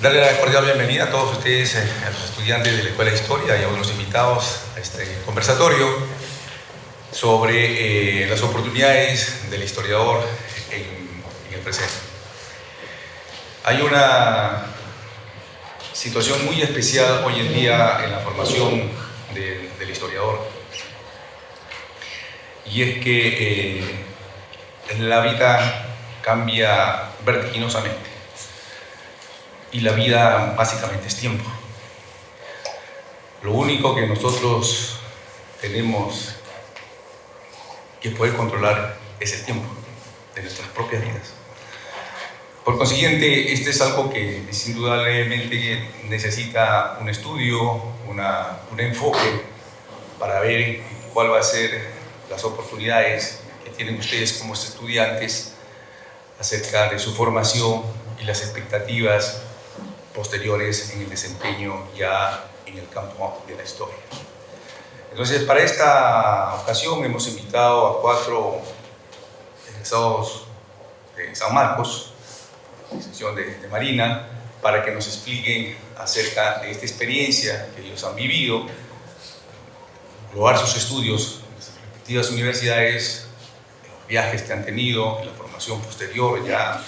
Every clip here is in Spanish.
darle la cordial bienvenida a todos ustedes, a los estudiantes de la Escuela de Historia y a los invitados a este conversatorio sobre las oportunidades del historiador en el presente. Hay una situación muy especial hoy en día en la formación del historiador, y es que la vida cambia vertiginosamente. Y la vida básicamente es tiempo. Lo único que nosotros tenemos que poder controlar es el tiempo de nuestras propias vidas. Por consiguiente, este es algo que indudablemente necesita un estudio, un enfoque para ver cuál va a ser las oportunidades que tienen ustedes como estudiantes acerca de su formación y las expectativas posteriores en el desempeño ya en el campo de la historia. Entonces, para esta ocasión hemos invitado a 4 egresados de San Marcos, de sección de Marina, para que nos expliquen acerca de esta experiencia que ellos han vivido, probar sus estudios en sus respectivas universidades, los viajes que han tenido, en la formación posterior ya,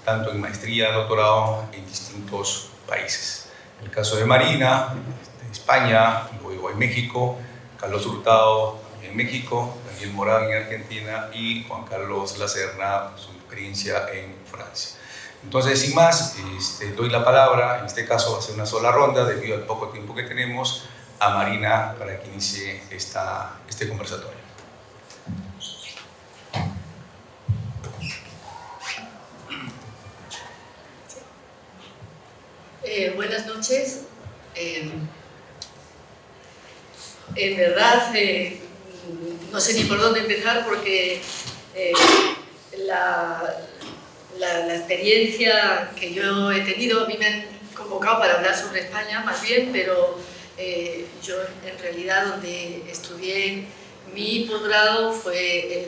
tanto en maestría, doctorado en distintos países. En el caso de Marina, en España, luego en México, Carlos Hurtado en México, Daniel Morán en Argentina y Juan Carlos Lacerna, su experiencia en Francia. Entonces, sin más, doy la palabra, en este caso va a ser una sola ronda debido al poco tiempo que tenemos, a Marina para que inicie este conversatorio. Buenas noches. En verdad, no sé ni por dónde empezar porque la experiencia que yo he tenido, a mí me han convocado para hablar sobre España más bien, pero yo en realidad donde estudié mi posgrado fue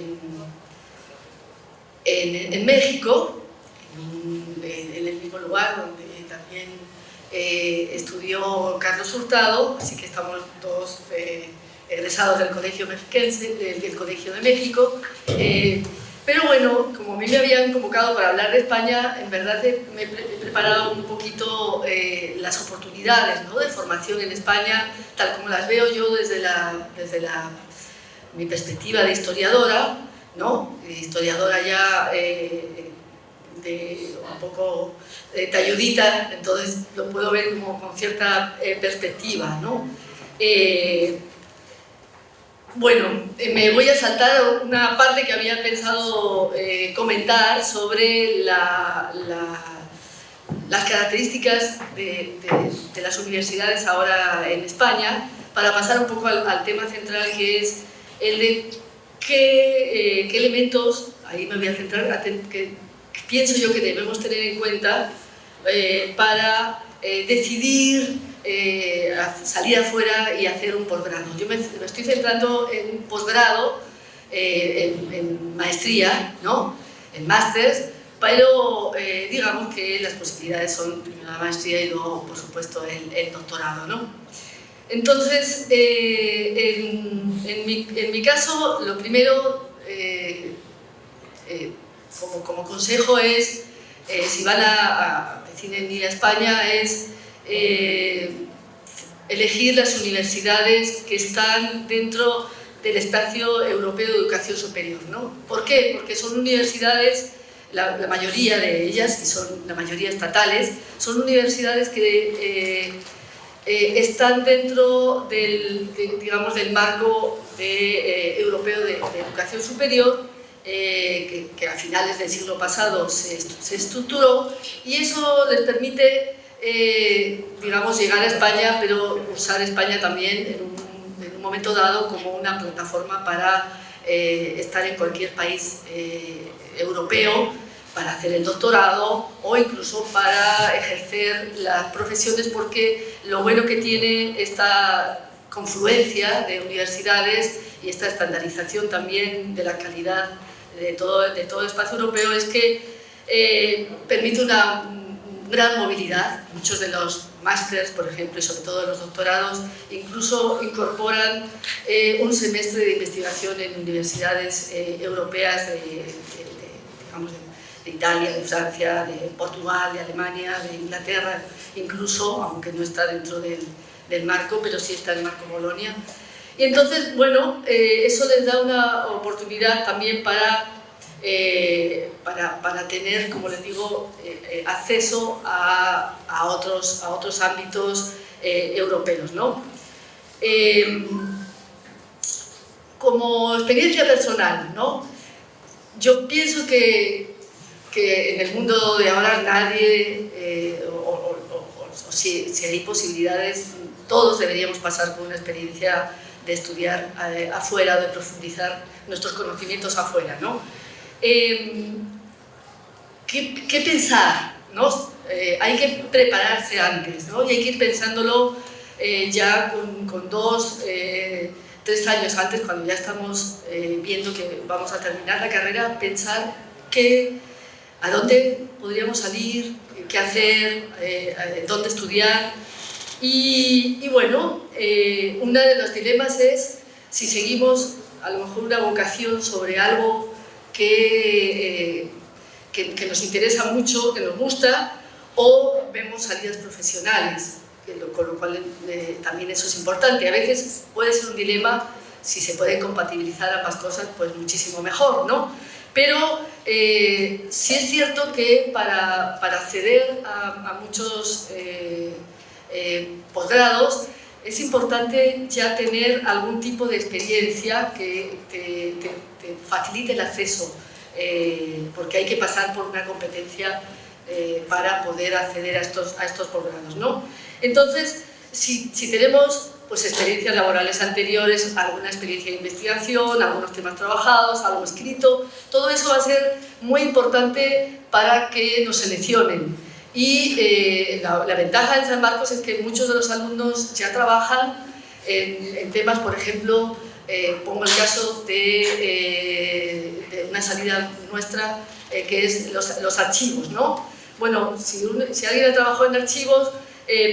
en México, en el mismo lugar donde también estudió Carlos Hurtado, así que estamos todos egresados del Colegio Mexiquense, del Colegio de México. Pero bueno, como a mí me habían convocado para hablar de España, en verdad me he preparado un poquito las oportunidades, ¿no?, de formación en España, tal como las veo yo desde mi perspectiva de historiadora, ¿no? Historiadora ya un poco talludita, entonces lo puedo ver como con cierta perspectiva, ¿no? Bueno, me voy a saltar una parte que había pensado comentar sobre las características de las universidades ahora en España, para pasar un poco al tema central, que es el de qué elementos, ahí me voy a centrar, que pienso yo que debemos tener en cuenta para decidir salir afuera y hacer un posgrado. Yo me estoy centrando en un posgrado, en maestría, ¿no?, en másters, pero digamos que las posibilidades son primero la maestría y luego, por supuesto, el doctorado, ¿no? Entonces, en mi caso, lo primero, como consejo es, si van a deciden ir a España, es elegir las universidades que están dentro del espacio europeo de educación superior, ¿no? ¿Por qué? Porque son universidades, la mayoría de ellas, y son la mayoría estatales, son universidades que están dentro del marco europeo de educación superior, que a finales del siglo pasado se estructuró, y eso les permite llegar a España, pero usar España también en un momento dado como una plataforma para estar en cualquier país europeo, para hacer el doctorado o incluso para ejercer las profesiones, porque lo bueno que tiene esta confluencia de universidades y esta estandarización también de la calidad de todo el espacio europeo es que permite gran movilidad. Muchos de los másters, por ejemplo, y sobre todo los doctorados, incluso incorporan un semestre de investigación en universidades europeas digamos, de Italia, de Francia, de Portugal, de Alemania, de Inglaterra, incluso, aunque no está dentro del marco, pero sí está en el marco Bolonia. Y entonces, bueno, eso les da una oportunidad también para tener, como les digo, acceso a otros ámbitos europeos, ¿no? Como experiencia personal, ¿no? Yo pienso que en el mundo de ahora nadie, o si hay posibilidades, todos deberíamos pasar por una experiencia de estudiar afuera, de profundizar nuestros conocimientos afuera, ¿no? ¿Qué pensar, ¿no? Hay que prepararse antes, ¿no? Y hay que ir pensándolo ya con 2, 3 años antes, cuando ya estamos viendo que vamos a terminar la carrera, pensar a dónde podríamos salir, qué hacer, dónde estudiar. Y bueno, uno de los dilemas es si seguimos a lo mejor una vocación sobre algo que nos interesa mucho, que nos gusta, o vemos salidas profesionales, con lo cual también eso es importante. A veces puede ser un dilema, si se pueden compatibilizar ambas cosas, pues muchísimo mejor, ¿no? Pero sí es cierto que para acceder a muchos posgrados es importante ya tener algún tipo de experiencia que te facilite el acceso, porque hay que pasar por una competencia para poder acceder a estos posgrados, ¿no? Entonces, si tenemos pues, experiencias laborales anteriores, alguna experiencia de investigación, algunos temas trabajados, algo escrito, todo eso va a ser muy importante para que nos seleccionen. Y la ventaja de San Marcos es que muchos de los alumnos ya trabajan en temas, por ejemplo, pongo el caso de una salida nuestra que es los archivos, ¿no? Bueno, si alguien ha trabajado en archivos,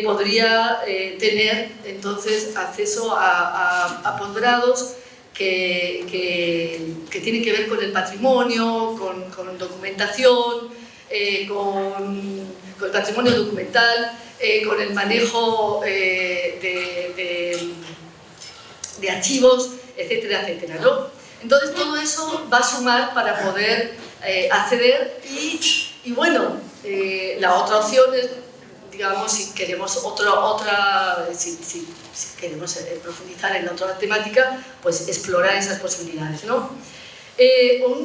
podría tener entonces acceso a posgrados que tienen que ver con el patrimonio, con documentación, con el patrimonio documental, con el manejo de archivos, etcétera, etcétera, ¿no? Entonces todo eso va a sumar para poder acceder y bueno, la otra opción es, digamos, si queremos si queremos profundizar en otra temática, pues explorar esas posibilidades, ¿no?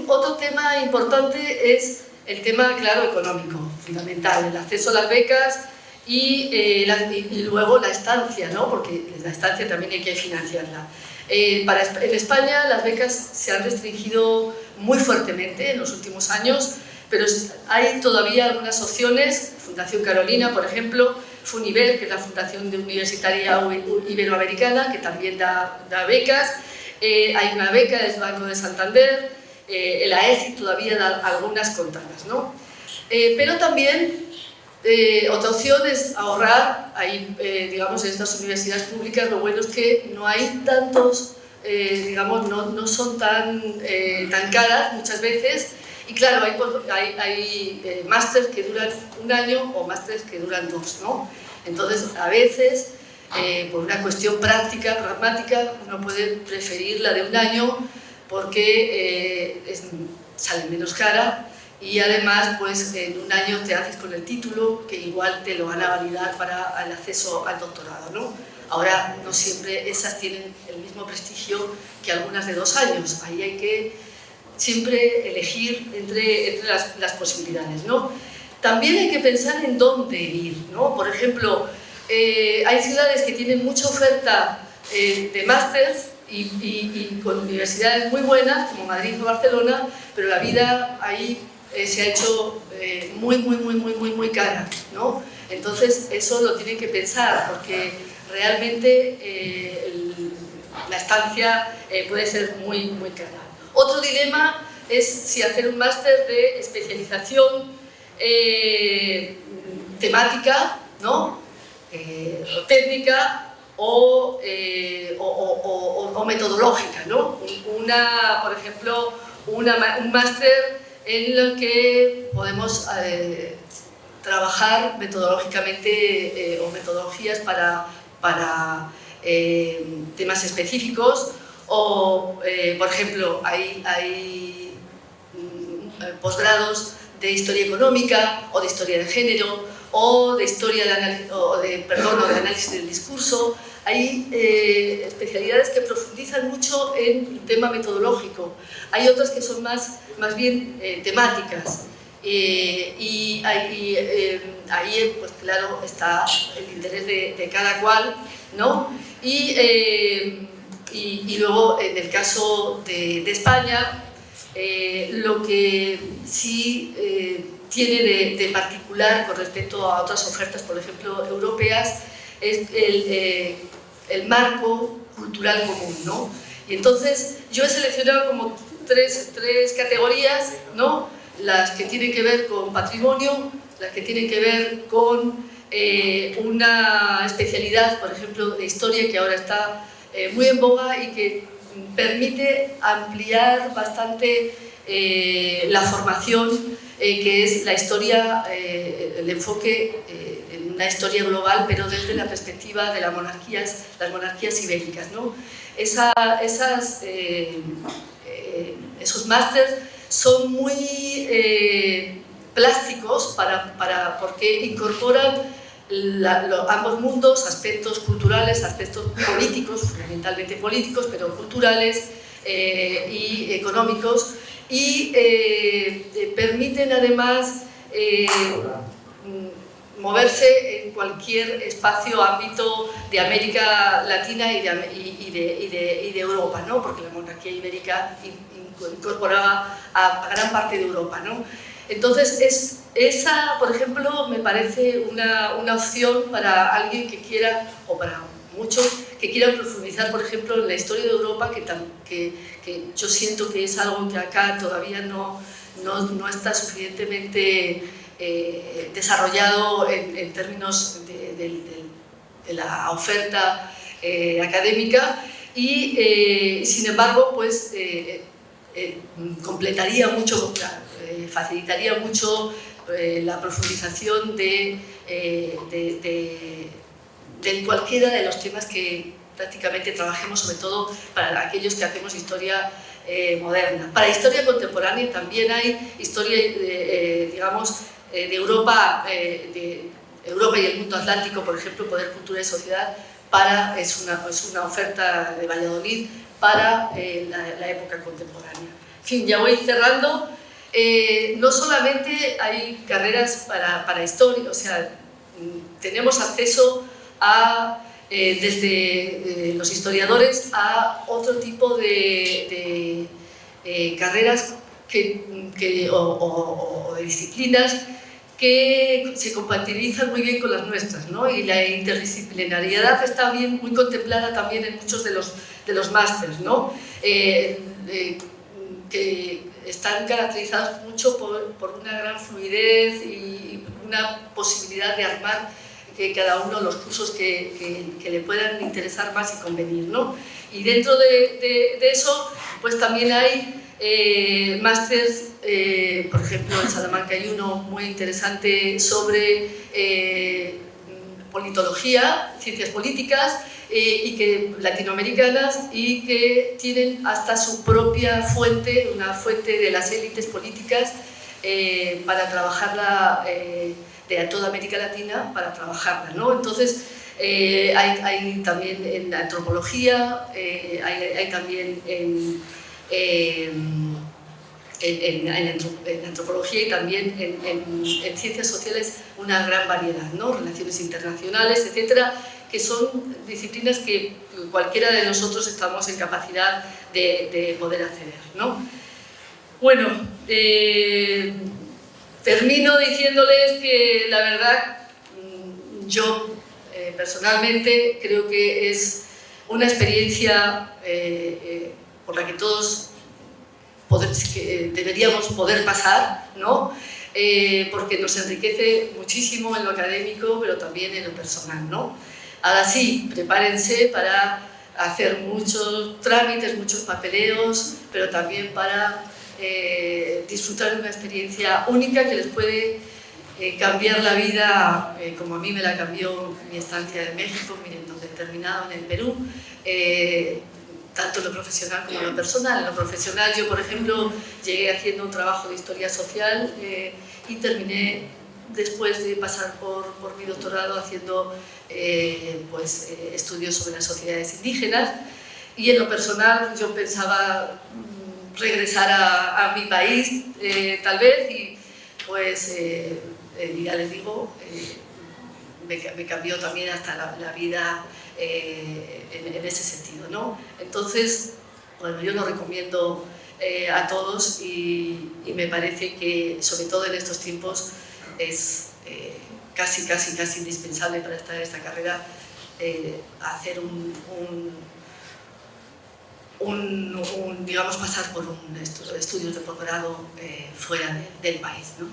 Otro tema importante es el tema, claro, económico, fundamental, el acceso a las becas y luego la estancia, ¿no? Porque la estancia también hay que financiarla. En España las becas se han restringido muy fuertemente en los últimos años, pero hay todavía algunas opciones, Fundación Carolina, por ejemplo, Funiver, que es la Fundación Universitaria Iberoamericana, que también da becas, hay una beca del Banco de Santander, el AECI todavía da algunas contadas, ¿no? Pero también otra opción es ahorrar. Ahí, digamos, en estas universidades públicas lo bueno es que no hay tantos, digamos, no son tan caras muchas veces. Y claro, hay másters que duran 1 año o másters que duran 2, ¿no? Entonces, a veces, por una cuestión práctica, pragmática, uno puede preferir la de 1 año porque sale menos cara y además, pues, en 1 año te haces con el título que igual te lo van a validar para el acceso al doctorado, ¿no? Ahora, no siempre esas tienen el mismo prestigio que algunas de 2 años. Ahí hay que siempre elegir entre las posibilidades, ¿no? También hay que pensar en dónde ir, ¿no? Por ejemplo, hay ciudades que tienen mucha oferta de másters y con universidades muy buenas, como Madrid o Barcelona, pero la vida ahí se ha hecho muy cara, ¿no? Entonces, eso lo tienen que pensar, porque realmente la estancia puede ser muy cara. Otro dilema es si hacer un máster de especialización temática, ¿no? O técnica o metodológica, ¿no? Por ejemplo, un máster en el que podemos trabajar metodológicamente o metodologías para temas específicos, o, por ejemplo, hay posgrados de historia económica o de historia de género o de historia de análisis del discurso. Hay especialidades que profundizan mucho en el tema metodológico. Hay otras que son más bien temáticas. Y ahí, pues claro, está el interés de cada cual, ¿no? Y luego, en el caso de España, lo que sí tiene de particular con respecto a otras ofertas, por ejemplo, europeas, es el marco cultural común, ¿no? Y entonces yo he seleccionado como tres categorías, ¿no? Las que tienen que ver con patrimonio, las que tienen que ver con una especialidad, por ejemplo, de historia, que ahora está muy en boga y que permite ampliar bastante la formación, que es la historia, el enfoque en una historia global, pero desde la perspectiva de las monarquías ibéricas, ¿no? Esos másters son muy plásticos porque incorporan ambos mundos, aspectos culturales, aspectos políticos, fundamentalmente políticos, pero culturales y económicos, y permiten además moverse en cualquier espacio, ámbito de América Latina y de Europa, ¿no? Porque la monarquía ibérica incorporaba a gran parte de Europa, ¿no? Entonces, esa, por ejemplo, me parece una opción para alguien que quiera, o para muchos, que quieran profundizar, por ejemplo, en la historia de Europa, que yo siento que es algo que acá todavía no está suficientemente desarrollado en términos de la oferta académica, y sin embargo, pues completaría mucho, facilitaría mucho la profundización de cualquiera de los temas que prácticamente trabajemos, sobre todo para aquellos que hacemos historia moderna. Para historia contemporánea también hay historia, digamos, de Europa y el mundo atlántico, por ejemplo, Poder, Cultura y Sociedad, es una oferta de Valladolid para la época contemporánea. En fin, ya voy cerrando. No solamente hay carreras para historia, o sea, tenemos acceso desde los historiadores a otro tipo de carreras o de disciplinas que se compatibilizan muy bien con las nuestras, ¿no? Y la interdisciplinariedad está muy contemplada también en muchos de los másters, ¿no? Que están caracterizados mucho por una gran fluidez y una posibilidad de armar que cada uno los cursos que le puedan interesar más y convenir, ¿no? Y dentro de eso, pues también hay másters, por ejemplo, en Salamanca hay uno muy interesante sobre politología, ciencias políticas, latinoamericanas, y que tienen hasta su propia fuente, una fuente de las élites políticas, para trabajarla, de toda América Latina, para trabajarla, ¿no? Entonces, hay también en antropología, hay también en antropología, y también en ciencias sociales una gran variedad, ¿no? Relaciones internacionales, etcétera, que son disciplinas que cualquiera de nosotros estamos en capacidad de poder acceder, ¿no? Bueno, termino diciéndoles que la verdad, yo personalmente creo que es una experiencia por la que todos deberíamos poder pasar, ¿no? porque nos enriquece muchísimo en lo académico, pero también en lo personal, ¿no? Ahora sí, prepárense para hacer muchos trámites, muchos papeleos, pero también para disfrutar de una experiencia única que les puede cambiar la vida, como a mí me la cambió mi estancia en México, miren, donde he terminado en el Perú, tanto en lo profesional como en lo personal. En lo profesional yo, por ejemplo, llegué haciendo un trabajo de historia social y terminé, después de pasar por mi doctorado, haciendo estudios sobre las sociedades indígenas. Y en lo personal yo pensaba regresar a mi país, tal vez, y pues ya les digo, me cambió también hasta la vida en ese sentido, ¿no? Entonces, bueno, yo lo recomiendo a todos y me parece que, sobre todo en estos tiempos, es casi indispensable para estar en esta carrera hacer digamos, pasar por estudios de posgrado fuera del país, ¿no?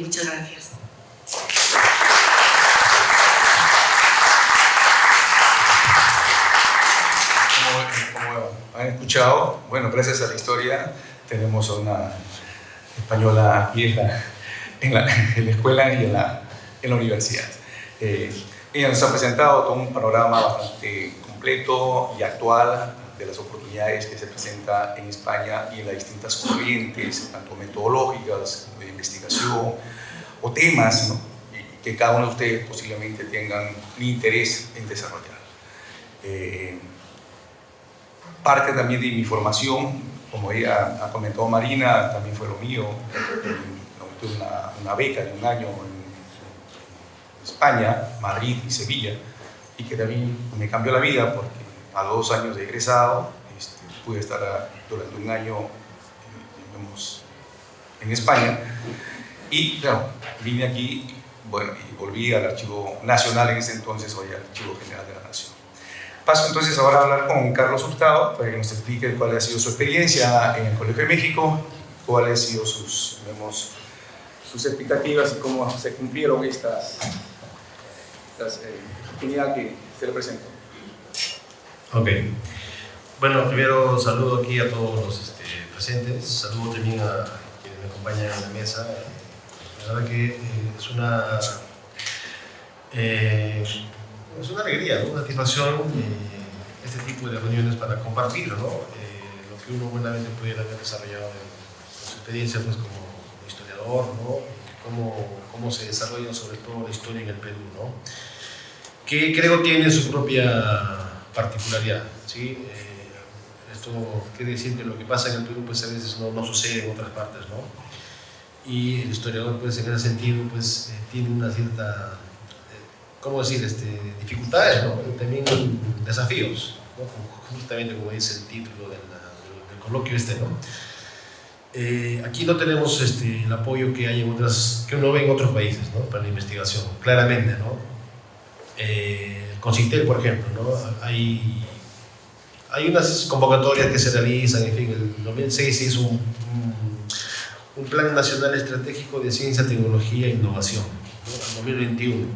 Muchas gracias. Como han escuchado, bueno, gracias a la historia tenemos a una española aquí en la escuela y en la universidad. Ella nos ha presentado todo un panorama bastante completo y actual de las oportunidades que se presentan en España y en las distintas corrientes, tanto metodológicas como de investigación o temas, ¿no?, que cada uno de ustedes posiblemente tengan un interés en desarrollar. Parte también de mi formación, como ella ha comentado Marina, también fue lo mío. Tuve una beca de un año en España, Madrid y Sevilla, y que también me cambió la vida porque a los 2 años de egresado pude estar durante un año en España, y claro, vine aquí, bueno, y volví al Archivo Nacional en ese entonces, hoy al Archivo General de la Nación. Paso entonces ahora a hablar con Carlos Hurtado para que nos explique cuál ha sido su experiencia en el Colegio de México, cuáles han sido sus expectativas y cómo se cumplieron estas oportunidades que se le presentó. Ok. Bueno, primero saludo aquí a todos los presentes, saludo también a quienes me acompañan en la mesa. La verdad que es una alegría, ¿no?, una satisfacción este tipo de reuniones para compartir, ¿no?, lo que uno buenamente pudiera haber desarrollado en su experiencia, pues, como historiador, ¿no?, cómo se desarrolla sobre todo la historia en el Perú, ¿no?, que creo tiene su propia particularidad, ¿sí? Esto quiere decir que lo que pasa en el Perú, pues, a veces no sucede en otras partes, ¿no? Y el historiador, pues, en ese sentido, pues, tiene una cierta, ¿cómo decir?, dificultades, ¿no?, y también desafíos, ¿no?, justamente como dice el título del coloquio ¿no? Aquí no tenemos el apoyo que hay que uno ve en otros países, ¿no?, para la investigación, claramente, ¿no? El CONCITEC, por ejemplo, ¿no?, hay unas convocatorias que se realizan, en fin, el 2006 se hizo un Plan Nacional Estratégico de Ciencia, Tecnología e Innovación, ¿no?, al 2021.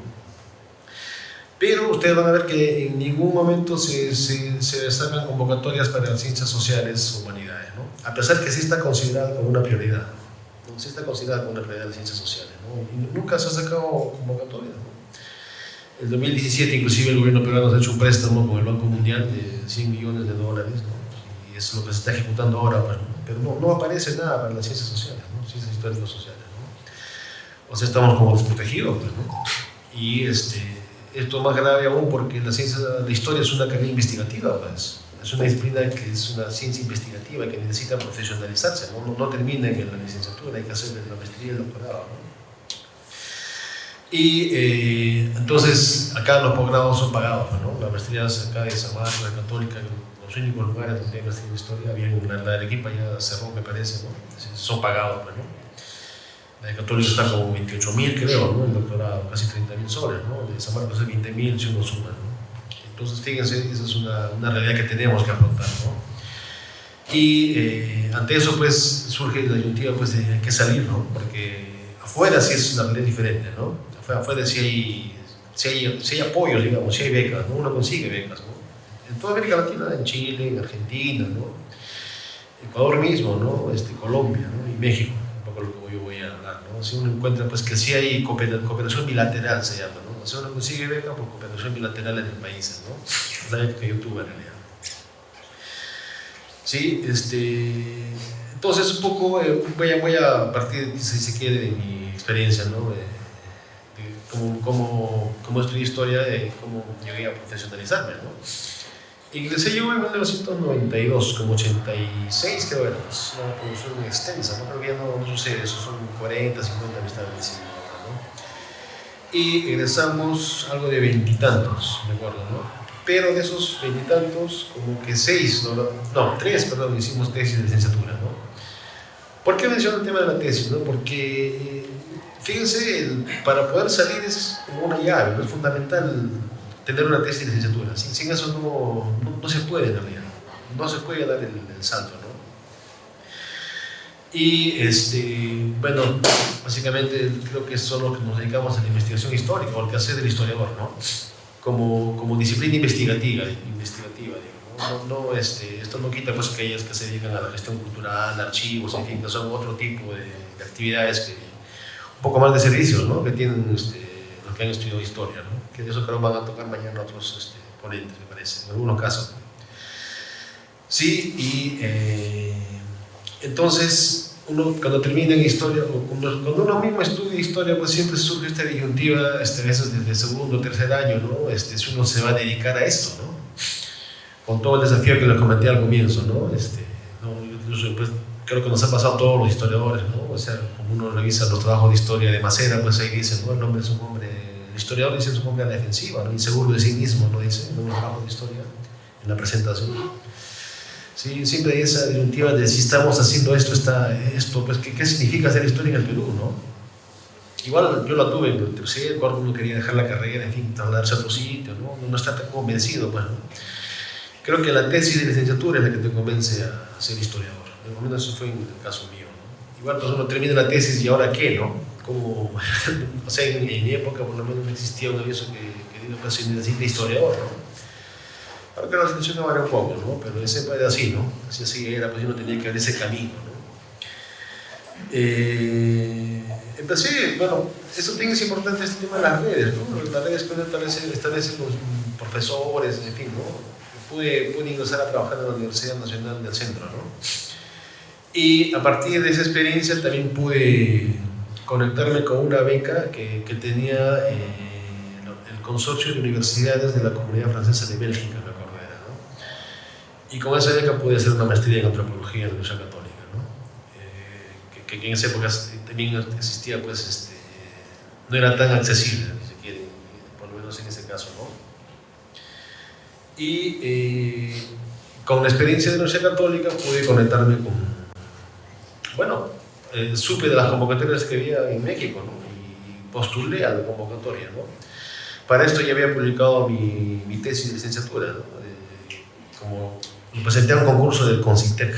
Pero ustedes van a ver que en ningún momento se sacan convocatorias para las ciencias sociales o humanidades, ¿no?, a pesar que sí está considerada como una prioridad, ¿no?, sí está considerada como una prioridad de ciencias sociales, ¿no?, y nunca se ha sacado convocatorias, ¿no? En 2017 inclusive el gobierno peruano ha hecho un préstamo con el Banco Mundial de $100 millones, ¿no?, y es lo que se está ejecutando ahora, pues, ¿no?, pero no aparece nada para las ciencias sociales, ¿no?, ciencias históricas sociales, ¿no? O sea, estamos como desprotegidos, pues, ¿no? Y esto es más grave aún porque la historia es una carrera investigativa, pues. Es una disciplina que es una ciencia investigativa que necesita profesionalizarse, no termina en la licenciatura, hay que hacer la maestría y el doctorado, ¿no? Y entonces acá los posgrados son pagados, ¿no? Las maestrías acá de San Marcos, de Católica, los únicos lugares donde hay maestría en historia, bien, la de Arequipa ya cerró, me parece, ¿no? Son pagados, pues, ¿no? La de Católica está como 28.000, creo, ¿no?, el doctorado, casi 30.000 soles, ¿no? De San Marcos es 20.000 si uno suma, ¿no? Entonces, fíjense, esa es una realidad que tenemos que afrontar, ¿no? Y ante eso, pues, surge la disyuntiva, pues, de hay que salir, ¿no? Porque Afuera sí es una realidad diferente, ¿no? Afuera sí hay apoyos, digamos, sí hay becas, ¿no? Uno consigue becas, ¿no? En toda América Latina, en Chile, en Argentina, ¿no? Ecuador mismo, ¿no? Colombia, ¿no? Y México, un poco lo que yo voy a hablar, ¿no? Si uno encuentra, pues, que sí hay cooperación bilateral, se llama, ¿no? O sea, uno consigue beca por cooperación bilateral entre países, ¿no? Es la beca que yo tuve, en realidad. Sí, entonces un poco voy a partir, si se quiere, de mi experiencia, ¿no? De cómo estudié historia, de cómo llegué a profesionalizarme, ¿no? Ingresé yo en 1992, como 86 creo era, pues, una producción extensa, ¿no? Creo que ya no sucede eso, son 40, 50 establecimientos, ¿no? Y egresamos algo de veintitantos, me acuerdo, ¿no? Pero de esos veintitantos, como que tres, hicimos tesis de licenciatura, ¿no? ¿Por qué menciono el tema de la tesis, no? Porque, fíjense, para poder salir es como una llave, ¿no? Es fundamental tener una tesis de licenciatura. Sin eso no se puede, en realidad. No se puede dar el salto, ¿no? Y, bueno, básicamente creo que son los que nos dedicamos a la investigación histórica, o al quehacer del historiador, ¿no? Como disciplina investigativa, digamos. Esto no quita, pues, que aquellas que se dedican a la gestión cultural, archivos, en fin, que son otro tipo de actividades, un poco más de servicios, ¿no? Que tienen los que han estudiado historia, ¿no? Que de eso creo van a tocar mañana otros ponentes, me parece, en algunos casos. Sí, y entonces uno cuando termina en historia, o cuando uno mismo estudia historia, pues siempre surge esta disyuntiva, a veces desde el segundo o tercer año, ¿no? Si uno se va a dedicar a esto, ¿no? Con todo el desafío que les comenté al comienzo, ¿no? Incluso, pues, creo que nos ha pasado a todos los historiadores, ¿no? O sea, como uno revisa los trabajos de historia de Macera, pues ahí dice, ¿no? El hombre es un hombre, el historiador dice es un hombre a la defensiva, ¿no? Inseguro de sí mismo, ¿no? Dice, en los trabajos de historia, en la presentación. Sí, siempre hay esa disyuntiva de si estamos haciendo esto, pues, ¿qué significa hacer historia en el Perú, no? Igual yo la tuve en el tercer, cuarto, uno quería dejar la carrera, en fin, trasladarse a otro sitio, ¿no? No está tan convencido, pues, ¿no? Creo que la tesis de licenciatura es la que te convence a ser historiador. De momento eso fue en el caso mío, ¿no? Igual, pues, uno termina la tesis y ahora qué, ¿no? Como, o sea, en mi época por lo menos no existía un aviso que diga, pues, se necesita historiador, ¿no? Ahora que la situación varía un poco, ¿no? Pero ese era así, ¿no? Así era, pues uno tenía que abrir ese camino, ¿no? Empecé, bueno, eso también es importante, este tema de las redes, ¿no? Las redes que uno establecen los profesores, en fin, ¿no? Pude ingresar a trabajar en la Universidad Nacional del Centro, ¿no? Y a partir de esa experiencia también pude conectarme con una beca que tenía el Consorcio de Universidades de la Comunidad Francesa de Bélgica, me acuerdo era, ¿no? Y con esa beca pude hacer una maestría en antropología en la Universidad Católica, ¿no? Que en esa época también existía, pues, no era tan accesible, si se quiere, por lo menos en ese caso, ¿no? Y con la experiencia de la Universidad Católica pude conectarme con, bueno, supe de las convocatorias que había en México, ¿no? Y postulé a la convocatoria, ¿no? Para esto ya había publicado mi tesis de licenciatura, ¿no? Como presenté a un concurso del Concitec,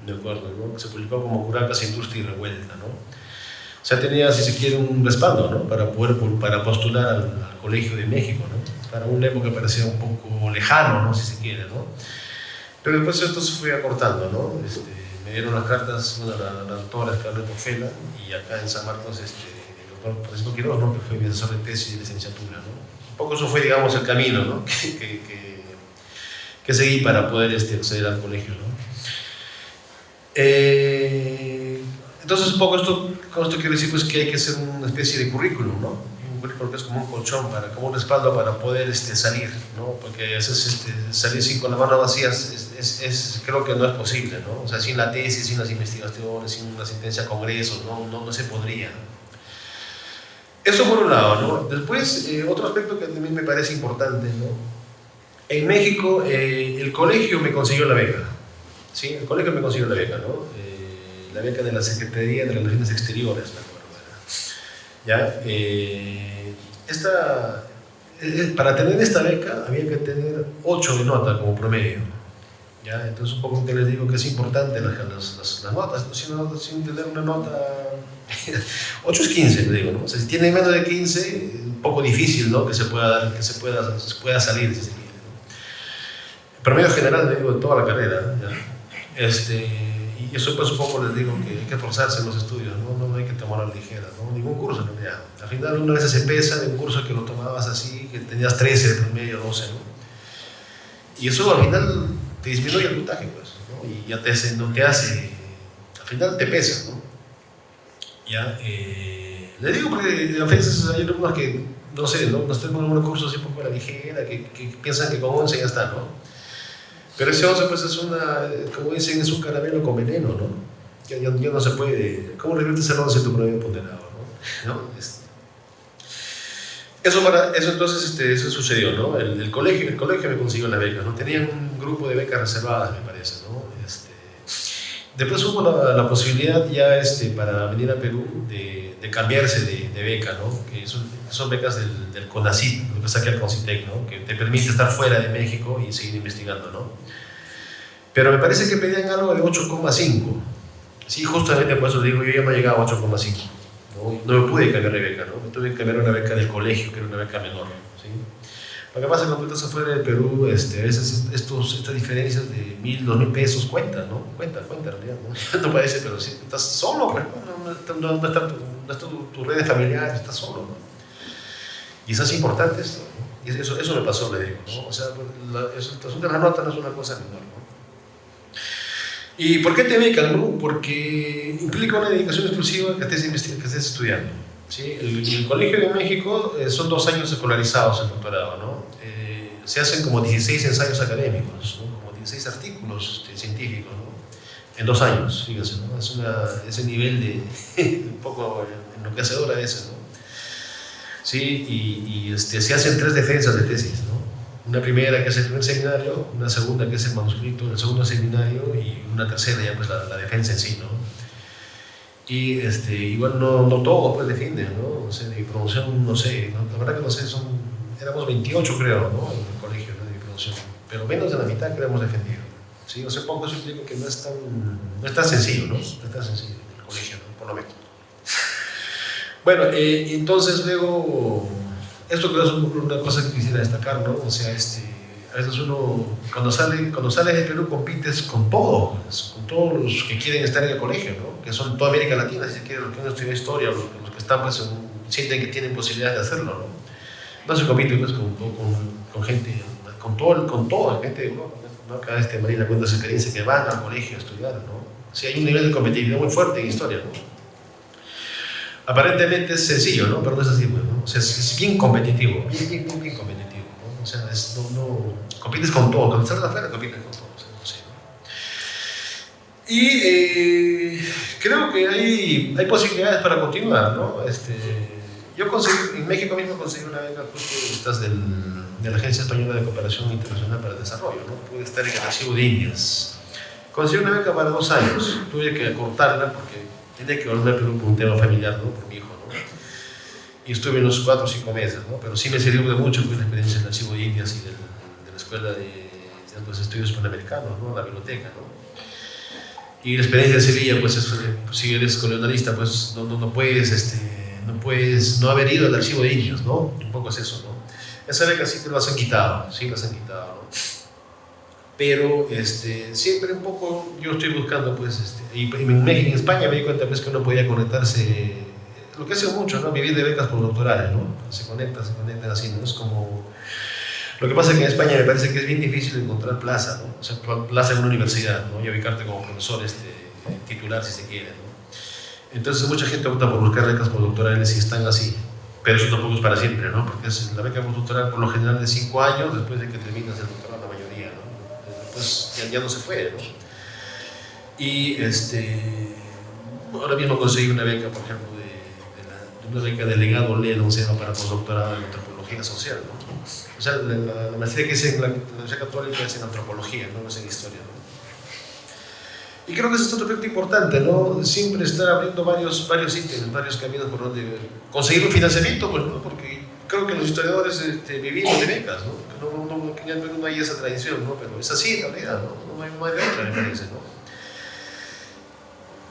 me acuerdo, ¿no? Que se publicó como Curacas, Industria y Revuelta, ¿no? O sea, tenía, si se quiere, un respaldo, ¿no? Para postular al Colegio de México, ¿no? Para una época parecía un poco lejano, ¿no? Si se quiere, ¿no? Pero después esto se fue acortando, ¿no? Me dieron las cartas, bueno, la doctora Scarlett Ofela, y acá en San Marcos, el doctor Francisco Quiroz, ¿no? Que fue mi asesor de tesis y licenciatura, ¿no? Un poco eso fue, digamos, el camino, ¿no? que seguí para poder acceder al colegio, ¿no? Entonces, un poco con esto quiero decir, pues, que hay que hacer una especie de currículum, ¿no? Un currículum que es como un colchón, como un respaldo para poder salir, ¿no? Porque a veces salir con las manos vacías creo que no es posible, ¿no? O sea, sin la tesis, sin las investigaciones, sin una asistencia a congresos, no se podría. Eso por un lado, ¿no? Después, otro aspecto que también me parece importante, ¿no? En México, el colegio me consiguió la beca, ¿sí? El colegio me consiguió la beca, ¿no? La beca de la Secretaría de Relaciones Exteriores, me acuerdo, ¿ya? Para tener esta beca había que tener 8 de nota como promedio, ¿ya? Entonces un poco que les digo que es importante las notas, sin tener una nota 8 es 15, le digo, ¿no? O sea, si tiene menos de 15, es un poco difícil, ¿no? Que se pueda salir, si se quiere, ¿no? El promedio general, le digo, de toda la carrera, ¿ya? Y eso pues un poco les digo que hay que esforzarse en los estudios, ¿no? No hay que tomar a la ligera, ¿no? Ningún curso, en realidad. Al final una vez se pesa de un curso que lo tomabas así, que tenías 13 de promedio, 12, ¿no? Y eso al final te disminuye el puntaje, pues, ¿no? Y ya no te hace, al final te pesa, ¿no? Ya, le digo porque a veces hay algunos que, no sé, ¿no? Nos tenemos algunos cursos así un poco a la ligera, que piensan que con 11 ya está, ¿no? Pero ese 11 pues es como dicen, es un caramelo con veneno, ¿no? Ya no se puede, ¿cómo reviertes el 11 en tu promedio ponderado, ¿no? Eso entonces, eso sucedió, ¿no? El colegio me consiguió la beca, ¿no? Tenían un grupo de becas reservadas, me parece, ¿no? Después hubo la posibilidad ya para venir a Perú de cambiarse de beca, ¿no? Que son becas del CONACYT, lo que saca el CONCITEC, ¿no? Que te permite estar fuera de México y seguir investigando, ¿no? Pero me parece que pedían algo de 8,5. Sí, justamente por eso digo, yo ya no llegaba a 8,5. No me pude cambiar de beca, ¿no? Me tuve que cambiar una beca del colegio, que era una beca menor, ¿sí? Lo que pasa es que cuando estás afuera del Perú, a veces estas diferencias de 1.000, 2.000 pesos cuentan, ¿no? Cuentan en realidad, ¿no? No parece, pero sí, estás solo, pues, no está tu red de familiares, estás solo, ¿no? Y eso es importante, esto, ¿no? Y eso me pasó, le digo, ¿no? O sea, el asunto de la nota no es una cosa menor, ¿no? ¿Y por qué te becan, no? Porque implica una dedicación exclusiva que estés estudiando, ¿sí? El Colegio de México son 2 años escolarizados en doctorado, ¿no? Se hacen como 16 ensayos académicos, ¿no? Como 16 artículos científicos, ¿no? En 2 años, fíjense, ¿no? Ese nivel de un poco enloquecedor a veces, ¿no? Sí, y se hacen 3 defensas de tesis, ¿no? Una primera que es el primer seminario, una segunda que es el manuscrito del segundo seminario y una tercera ya pues la defensa en sí, ¿no? Y igual no todo pues defienden, ¿no? O sea, de promoción, no sé, ¿no? La verdad que no sé, éramos 28 creo, ¿no? En el colegio, ¿no? De promoción, pero menos de la mitad que hemos defendido, ¿sí? O sea, poco eso implica que no es tan sencillo, ¿no? No es tan sencillo el colegio, ¿no? Por lo menos. Bueno, entonces luego, esto creo es una cosa que quisiera destacar, ¿no? O sea, a veces uno, cuando sales de Perú, compites con todo, pues, con todos los que quieren estar en el colegio, ¿no? Que son toda América Latina, si se quiere, los que han estudiado historia, los que están, pues, sienten que tienen posibilidad de hacerlo, ¿no? No se compite, pues, con gente, con toda gente de Europa, ¿no? Acá Marina cuenta su experiencia que van al colegio a estudiar, ¿no? O sea, hay un nivel de competitividad muy fuerte en historia, ¿no? Aparentemente es sencillo, ¿no? Pero no es así, pues, ¿no? O sea, es bien competitivo, bien competitivo, ¿no? O sea, compites con todo, cuando estás afuera compites con todo, o sea, no sé, ¿no? Y creo que hay posibilidades para continuar, ¿no? Yo en México mismo conseguí una beca justo de la Agencia Española de Cooperación Internacional para el Desarrollo, ¿no? Pude estar en el Archivo de Indias. Conseguí una beca para 2 años, tuve que acortarla porque tenía que volver a Perú por un tema familiar, ¿no? Por mi hijo, ¿no? Y estuve unos 4 o 5 meses, ¿no? Pero sí me sirvió de mucho la experiencia del Archivo de Indias y de la Escuela de los Estudios Panamericanos, ¿no? La biblioteca, ¿no? Y la experiencia de Sevilla, pues, si eres colonialista, pues no puedes no haber ido al Archivo de Indias, ¿no? Un poco es eso, ¿no? Esa beca sí te las han quitado, sí las han quitado, ¿no? Pero siempre un poco yo estoy buscando, pues, y en España me di cuenta, pues, que uno podía conectarse, lo que hace mucho, ¿no? Vivir de becas postdoctorales, ¿no? Se conectan así, ¿no? Es como, lo que pasa es que en España me parece que es bien difícil encontrar plaza, ¿no? O sea, plaza en una universidad, ¿no? Y ubicarte como profesor titular, si se quiere, ¿no? Entonces mucha gente opta por buscar becas postdoctorales y están así, pero eso tampoco es para siempre, ¿no? Porque la beca postdoctoral por lo general de 5 años después de que terminas el doctorado, la mayoría, ¿no? Pues ya no se puede, ¿no? Y ahora mismo conseguí una beca, por ejemplo, una beca de legado Lelo, se llama, para postdoctorado en antropología social, ¿no? O sea, la maestría que hice en la Universidad Católica es en antropología, no es en historia, ¿no? Y creo que ese es otro aspecto importante, ¿no? Siempre estar abriendo varios ítems, varios caminos por donde conseguir un financiamiento, pues, ¿no? Porque creo que los historiadores vivimos de becas, ¿no? Que en el Perú no hay esa tradición, ¿no? Pero es así en realidad, ¿no? No hay de otra, me parece, ¿no?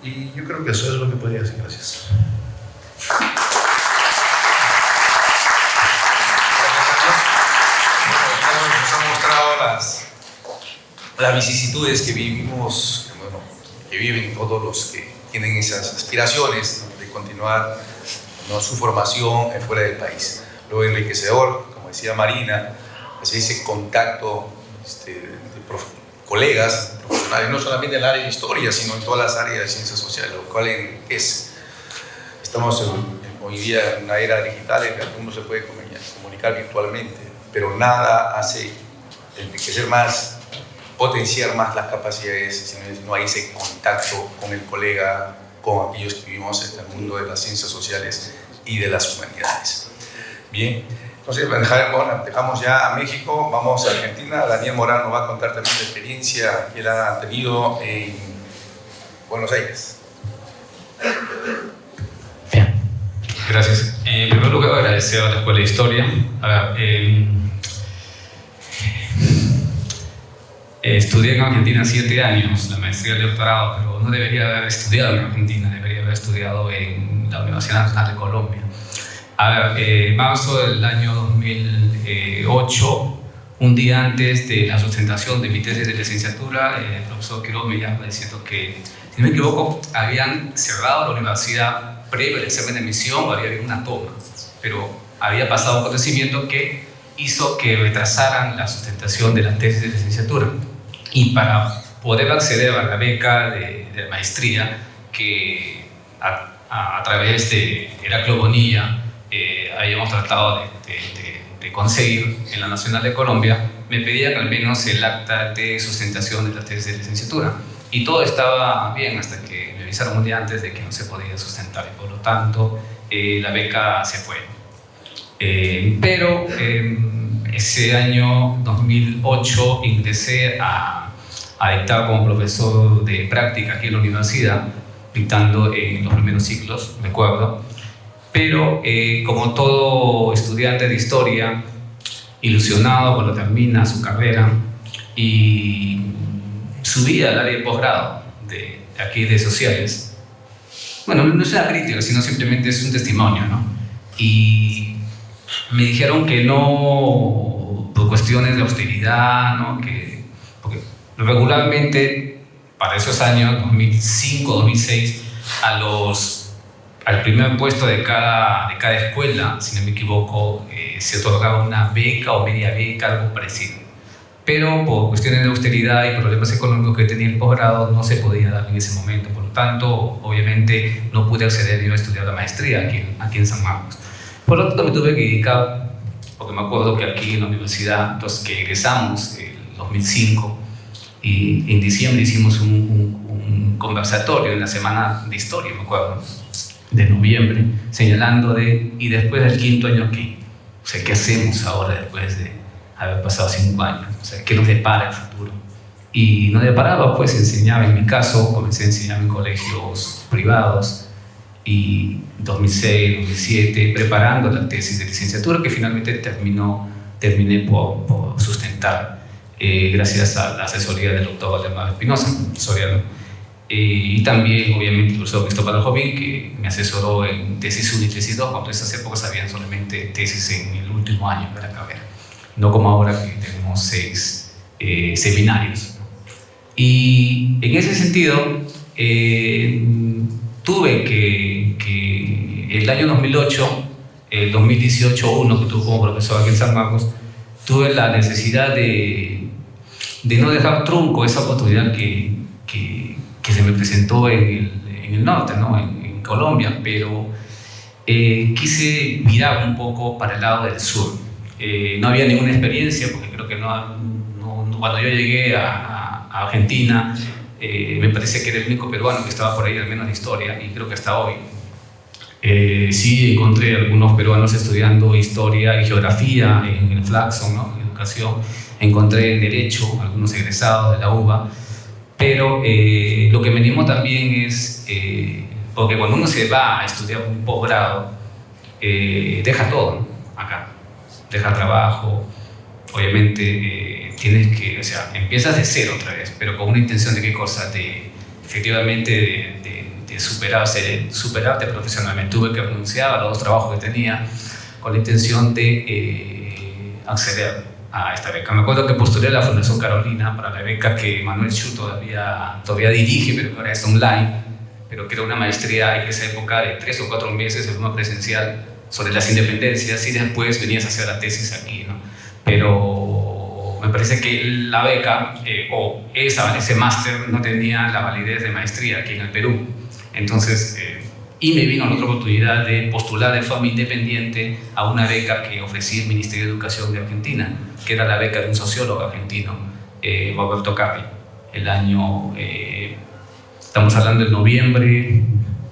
Y yo creo que eso es lo que podría decir. Gracias. Nos han mostrado las vicisitudes que vivimos, bueno, que viven todos los que tienen esas aspiraciones, ¿no?, de continuar, ¿no?, su formación fuera del país. Lo enriquecedor, como decía Marina, pues ese contacto de colegas profesionales, no solamente en el área de historia, sino en todas las áreas de ciencias sociales, lo cual enriquece. Estamos hoy día en una era digital en la que uno se puede comunicar virtualmente, pero nada hace enriquecer más, potenciar más las capacidades, si no hay ese contacto con el colega, con aquellos que vivimos en el mundo de las ciencias sociales y de las humanidades. Bien, entonces dejamos ya a México, vamos a Argentina. Daniel Morán nos va a contar también la experiencia que él ha tenido en Buenos Aires. Bien, gracias. En primer lugar, agradecer a la Escuela de Historia. Estudié en Argentina 7 años, la maestría y el doctorado, pero no debería haber estudiado en Argentina, debería haber estudiado en la Universidad Nacional de Colombia. En marzo del año 2008, un día antes de la sustentación de mi tesis de licenciatura, el profesor Quiroz me llama diciendo que, si no me equivoco, habían cerrado la universidad previo al examen de admisión, había habido una toma, pero había pasado un acontecimiento que hizo que retrasaran la sustentación de la tesis de licenciatura. Y para poder acceder a la beca de maestría, que a través de Heraclio Bonilla habíamos tratado de conseguir en la Nacional de Colombia, me pedían al menos el acta de sustentación de la tesis de licenciatura. Y todo estaba bien hasta que me avisaron un día antes de que no se podía sustentar, y por lo tanto la beca se fue. Pero ese año 2008 ingresé a dictar como profesor de práctica aquí en la universidad, dictando en los primeros ciclos, me acuerdo. Pero como todo estudiante de historia, ilusionado cuando termina su carrera, y subí al área de posgrado de aquí de sociales. Bueno, no es una crítica, sino simplemente es un testimonio, ¿no? Y me dijeron que no, por cuestiones de austeridad, ¿no? Porque regularmente para esos años, 2005, 2006, al primer puesto de cada escuela, si no me equivoco, se otorgaba una beca o media beca, algo parecido. Pero por cuestiones de austeridad y problemas económicos que tenía el posgrado, no se podía dar en ese momento. Por lo tanto, obviamente, no pude acceder yo a estudiar la maestría aquí en San Marcos. Por lo tanto, me tuve que dedicar, porque me acuerdo que aquí en la universidad, los que egresamos en 2005, y en diciembre hicimos un conversatorio en la Semana de Historia, me acuerdo, de noviembre, señalando y después del 5º año, ¿qué? O sea, ¿qué hacemos ahora después de haber pasado 5 años? O sea, ¿qué nos depara el futuro? Y nos deparaba, pues, enseñaba, en mi caso, comencé a enseñar en colegios privados, y 2006, 2007, preparando la tesis de licenciatura, que finalmente terminé por sustentar, gracias a la asesoría del doctor Valdemar Espinosa, Soriano. Y también, obviamente, el profesor Cristóbal Jovín, que me asesoró en tesis 1 y tesis 2, cuando en esas épocas habían solamente tesis en el último año de la carrera, no como ahora que tenemos 6 seminarios. Y en ese sentido, tuve que el año 2008, el 2018-1, que tuve como profesor aquí en San Marcos, tuve la necesidad de no dejar trunco esa oportunidad que se me presentó en el norte, ¿no? en Colombia, pero quise mirar un poco para el lado del sur. No había ninguna experiencia, porque creo que cuando yo llegué a Argentina, me parece que era el único peruano que estaba por ahí, al menos de historia, y creo que hasta hoy. Sí encontré algunos peruanos estudiando historia y geografía en el Flaxon, ¿no? En educación. Encontré en derecho algunos egresados de la UBA, pero lo que me animó también es, porque cuando uno se va a estudiar un posgrado, deja todo, ¿no? acá. Deja trabajo, obviamente tienes que, o sea, empiezas de cero otra vez, pero con una intención de qué cosa, efectivamente de superarte profesionalmente. Tuve que renunciar a los 2 trabajos que tenía con la intención de acceder a esta beca. Me acuerdo que postulé a la Fundación Carolina para la beca que Manuel Chu todavía dirige, pero que ahora es online, pero que era una maestría en esa época de 3 o 4 meses de forma presencial sobre las independencias, y después venías a hacer la tesis aquí, ¿no? Pero me parece que la beca o ese máster no tenía la validez de maestría aquí en el Perú. Entonces, y me vino la otra oportunidad de postular de forma independiente a una beca que ofrecía el Ministerio de Educación de Argentina, que era la beca de un sociólogo argentino, Roberto Capri. El año, estamos hablando de noviembre,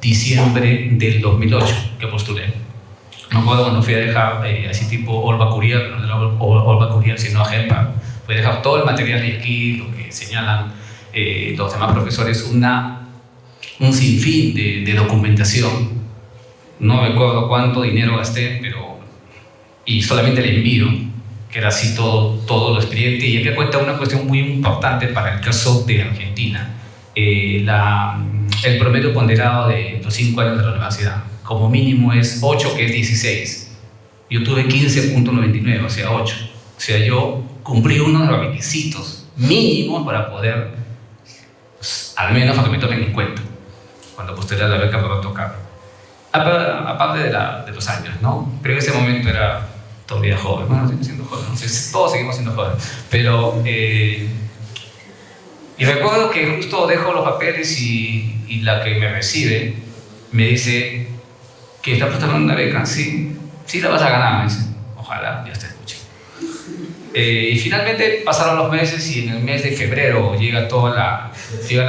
diciembre del 2008 que postulé. Me acuerdo cuando fui a dejar, así tipo Olva Curiel, pero no era Olva Curiel, sino a GEMPA, fui a dejar todo el material de aquí, lo que señalan los demás profesores, un sinfín de documentación. No recuerdo cuánto dinero gasté, y solamente el envío, que era así todo lo expediente. Y aquí cuenta una cuestión muy importante para el caso de Argentina. El promedio ponderado de los 5 años de la universidad, como mínimo es 8, que es 16. Yo tuve 15.99, o sea 8. O sea, yo cumplí uno de los requisitos mínimos para poder, pues, al menos para que me tomen en cuenta cuando postulé a la beca Roberto Capri. Aparte de los años, ¿no? Pero en ese momento era todavía joven. Bueno, sigo siendo joven, no sé, todos seguimos siendo jóvenes. Pero, y recuerdo que justo dejo los papeles y la que me recibe me dice que está postulando una beca. Sí, la vas a ganar, me dice. Ojalá Dios te escuche. Y finalmente pasaron los meses y en el mes de febrero llega la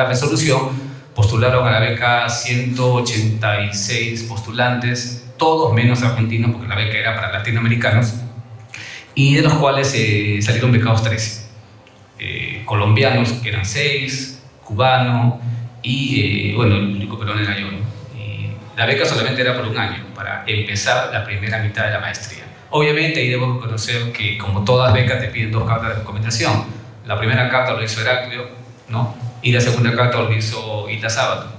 resolución. Postularon a la beca 186 postulantes, todos menos argentinos, porque la beca era para latinoamericanos, y de los cuales salieron becados 13. Colombianos, que eran 6, cubanos, y bueno, el único peruano era yo, ¿no? Y la beca solamente era por un año, para empezar la primera mitad de la maestría. Obviamente, ahí debo reconocer que, como todas becas, te piden 2 cartas de recomendación. La primera carta lo hizo Heraclio, ¿no? Y la segunda carta lo hizo Ita Sábato,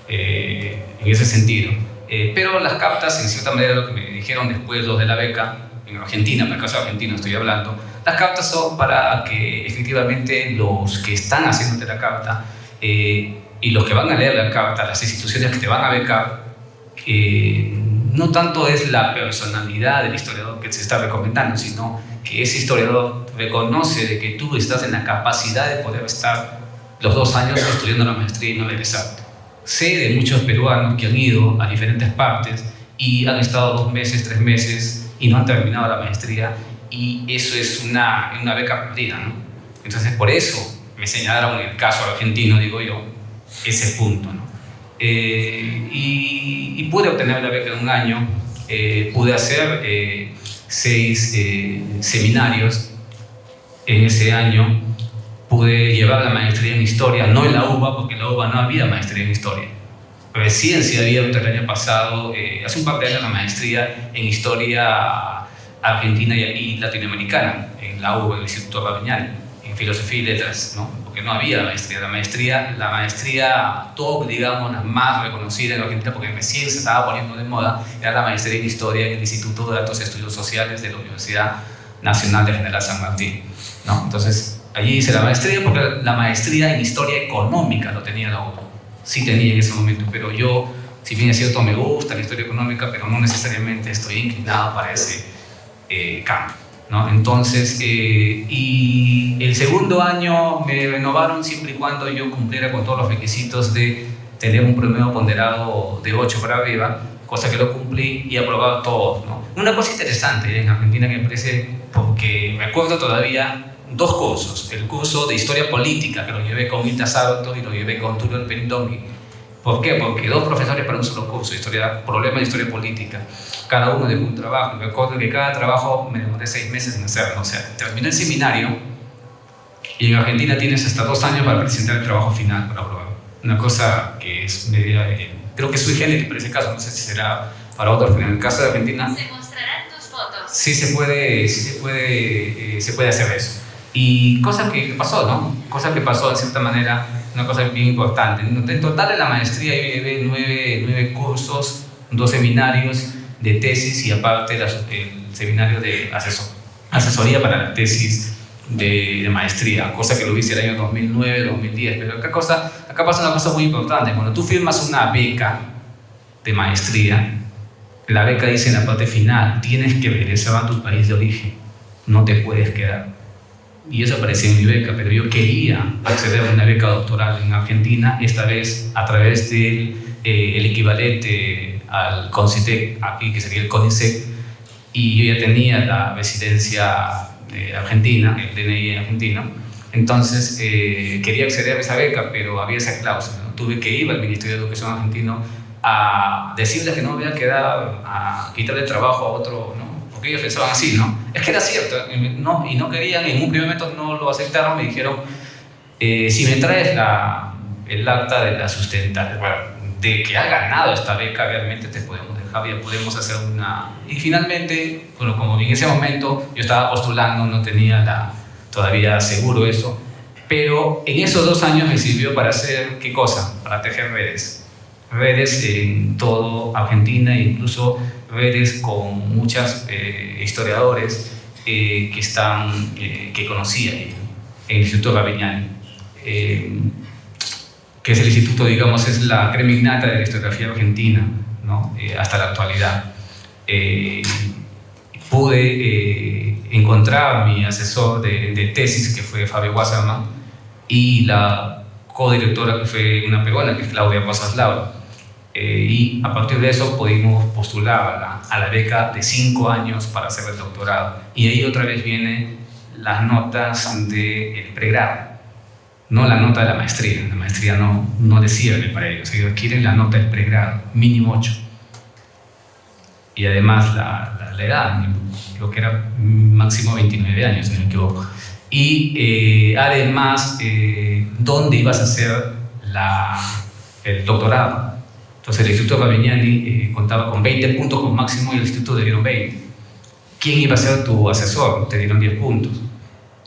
en ese sentido. Pero las cartas, en cierta manera, lo que me dijeron después los de la beca, en Argentina, en el caso argentino estoy hablando, las cartas son para que efectivamente los que están haciéndote la carta y los que van a leer la carta, las instituciones que te van a becar, no tanto es la personalidad del historiador que se está recomendando, sino que ese historiador reconoce de que tú estás en la capacidad de poder estar los 2 años estudiando la maestría y no regresarte. Sé de muchos peruanos que han ido a diferentes partes y han estado 2 meses, 3 meses y no han terminado la maestría, y eso es una beca perdida, ¿no? Entonces, por eso me señalaron en el caso argentino, digo yo, ese punto, ¿no? Y pude obtener la beca en un año, pude hacer 6 seminarios en ese año. Pude llevar la maestría en historia, no en la UBA, porque en la UBA no había maestría en historia. Recién sí había el año pasado, hace un par de años, la maestría en historia argentina y latinoamericana, en la UBA, el Instituto Raviñani, en filosofía y letras, ¿no? Porque no había maestría. La maestría top, digamos, la más reconocida en Argentina, porque recién se estaba poniendo de moda, era la maestría en historia en el Instituto de Altos Estudios Sociales de la Universidad Nacional de General San Martín, ¿no? Entonces, allí hice la maestría, porque la maestría en historia económica lo tenía la UBA. Sí tenía en ese momento, pero yo, si bien es cierto, me gusta la historia económica, pero no necesariamente estoy inclinado para ese campo, ¿no? Entonces, y el segundo año me renovaron siempre y cuando yo cumpliera con todos los requisitos de tener un promedio ponderado de 8 para arriba, cosa que lo cumplí y aprobado todos, ¿no? Una cosa interesante en Argentina que me parece, porque me acuerdo todavía 2 cursos, el curso de Historia Política, que lo llevé con Ita Sábato y lo llevé con Tulio Perindongui. ¿Por qué? Porque 2 profesores para un solo curso, problemas de Historia Política. Cada uno dejó un trabajo, y me acuerdo que cada trabajo me demoré 6 meses en hacerlo. O sea, terminé el seminario y en Argentina tienes hasta 2 años para presentar el trabajo final para aprobar. Una cosa que es media, creo que sui generis por ese caso, no sé si será para otros, pero en el caso de Argentina... Se mostrarán tus fotos. se puede hacer eso. Y cosa que pasó, ¿no? Cosa que pasó de cierta manera, una cosa bien importante. En total en la maestría hay 9 cursos, 2 seminarios de tesis y aparte el seminario de asesoría para la tesis de maestría, cosa que lo hice el año 2009, 2010. Pero acá pasa una cosa muy importante. Cuando tú firmas una beca de maestría, la beca dice en la parte final, tienes que regresar a tu país de origen, no te puedes quedar. Y eso aparecía en mi beca, pero yo quería acceder a una beca doctoral en Argentina, esta vez a través del el equivalente al CONICET, aquí que sería el CONICET, y yo ya tenía la residencia argentina, el DNI argentino. Entonces quería acceder a esa beca, pero había esa cláusula, ¿no? Tuve que ir al Ministerio de Educación argentino a decirles que no me iba a quedar, a quitarle trabajo a otro, ¿no? Porque ellos pensaban así, ¿no? Es que era cierto, no, y no querían, en un primer momento no lo aceptaron, me dijeron, si me traes el acta de la sustentación, bueno, de que has ganado esta beca, realmente te podemos dejar, ya podemos hacer una... Y finalmente, bueno, como en ese momento yo estaba postulando, no tenía todavía seguro eso, pero en esos 2 años me sirvió para hacer, ¿qué cosa? Para tejer redes en todo Argentina, e incluso redes con muchos historiadores que conocía en el Instituto Ravignani, que es el instituto, digamos, es la crema innata de la historiografía argentina, ¿no? Hasta la actualidad. Pude encontrar mi asesor de tesis, que fue Fabio Wasserman, y la codirectora, que fue una peruana, que es Claudia Rosas Laura. Y a partir de eso pudimos postular a la beca de 5 años para hacer el doctorado. Y ahí otra vez vienen las notas del pregrado, no la nota de la maestría. La maestría no les sirve para ellos, ellos quieren la nota del pregrado, mínimo 8. Y además la edad, creo que era máximo 29 años, si no me equivoco. Y además, ¿dónde ibas a hacer el doctorado? Entonces el Instituto Ravignani contaba con 20 puntos como máximo y el instituto le dieron 20. ¿Quién iba a ser tu asesor? Te dieron 10 puntos.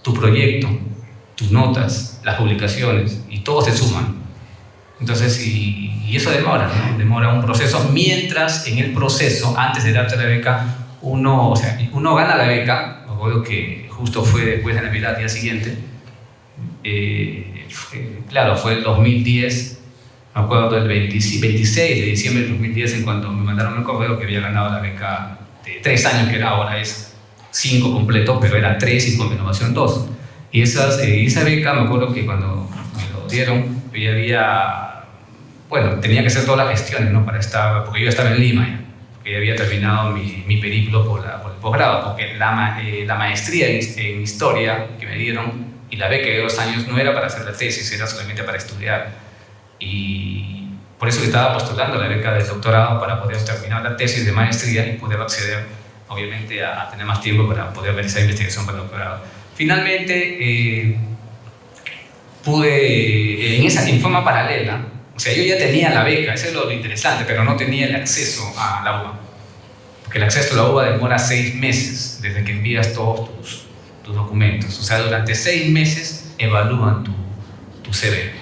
Tu proyecto, tus notas, las publicaciones, y todos se suman. Entonces, y eso demora, ¿no? Demora un proceso, mientras en el proceso, antes de darte la beca, uno gana la beca. Me acuerdo que justo fue después de Navidad, al día siguiente. Claro, fue el 2010. Me acuerdo del 26 de diciembre del 2010, en cuando me mandaron el correo que había ganado la beca de 3 años, que ahora es 5 completo, pero era 3 y con renovación 2. Y esa beca, me acuerdo que cuando me lo dieron, tenía que hacer todas las gestiones, ¿no? Porque yo estaba en Lima ya, porque ya había terminado mi periplo por el posgrado, porque la maestría en historia que me dieron y la beca de 2 años no era para hacer la tesis, era solamente para estudiar. Y por eso estaba postulando la beca de doctorado, para poder terminar la tesis de maestría y poder acceder, obviamente, a tener más tiempo para poder realizar investigación para el doctorado. Finalmente, pude, en forma paralela, o sea, yo ya tenía la beca, eso es lo interesante, pero no tenía el acceso a la UBA, porque el acceso a la UBA demora 6 meses desde que envías todos tus documentos. O sea, durante 6 meses evalúan tu CV.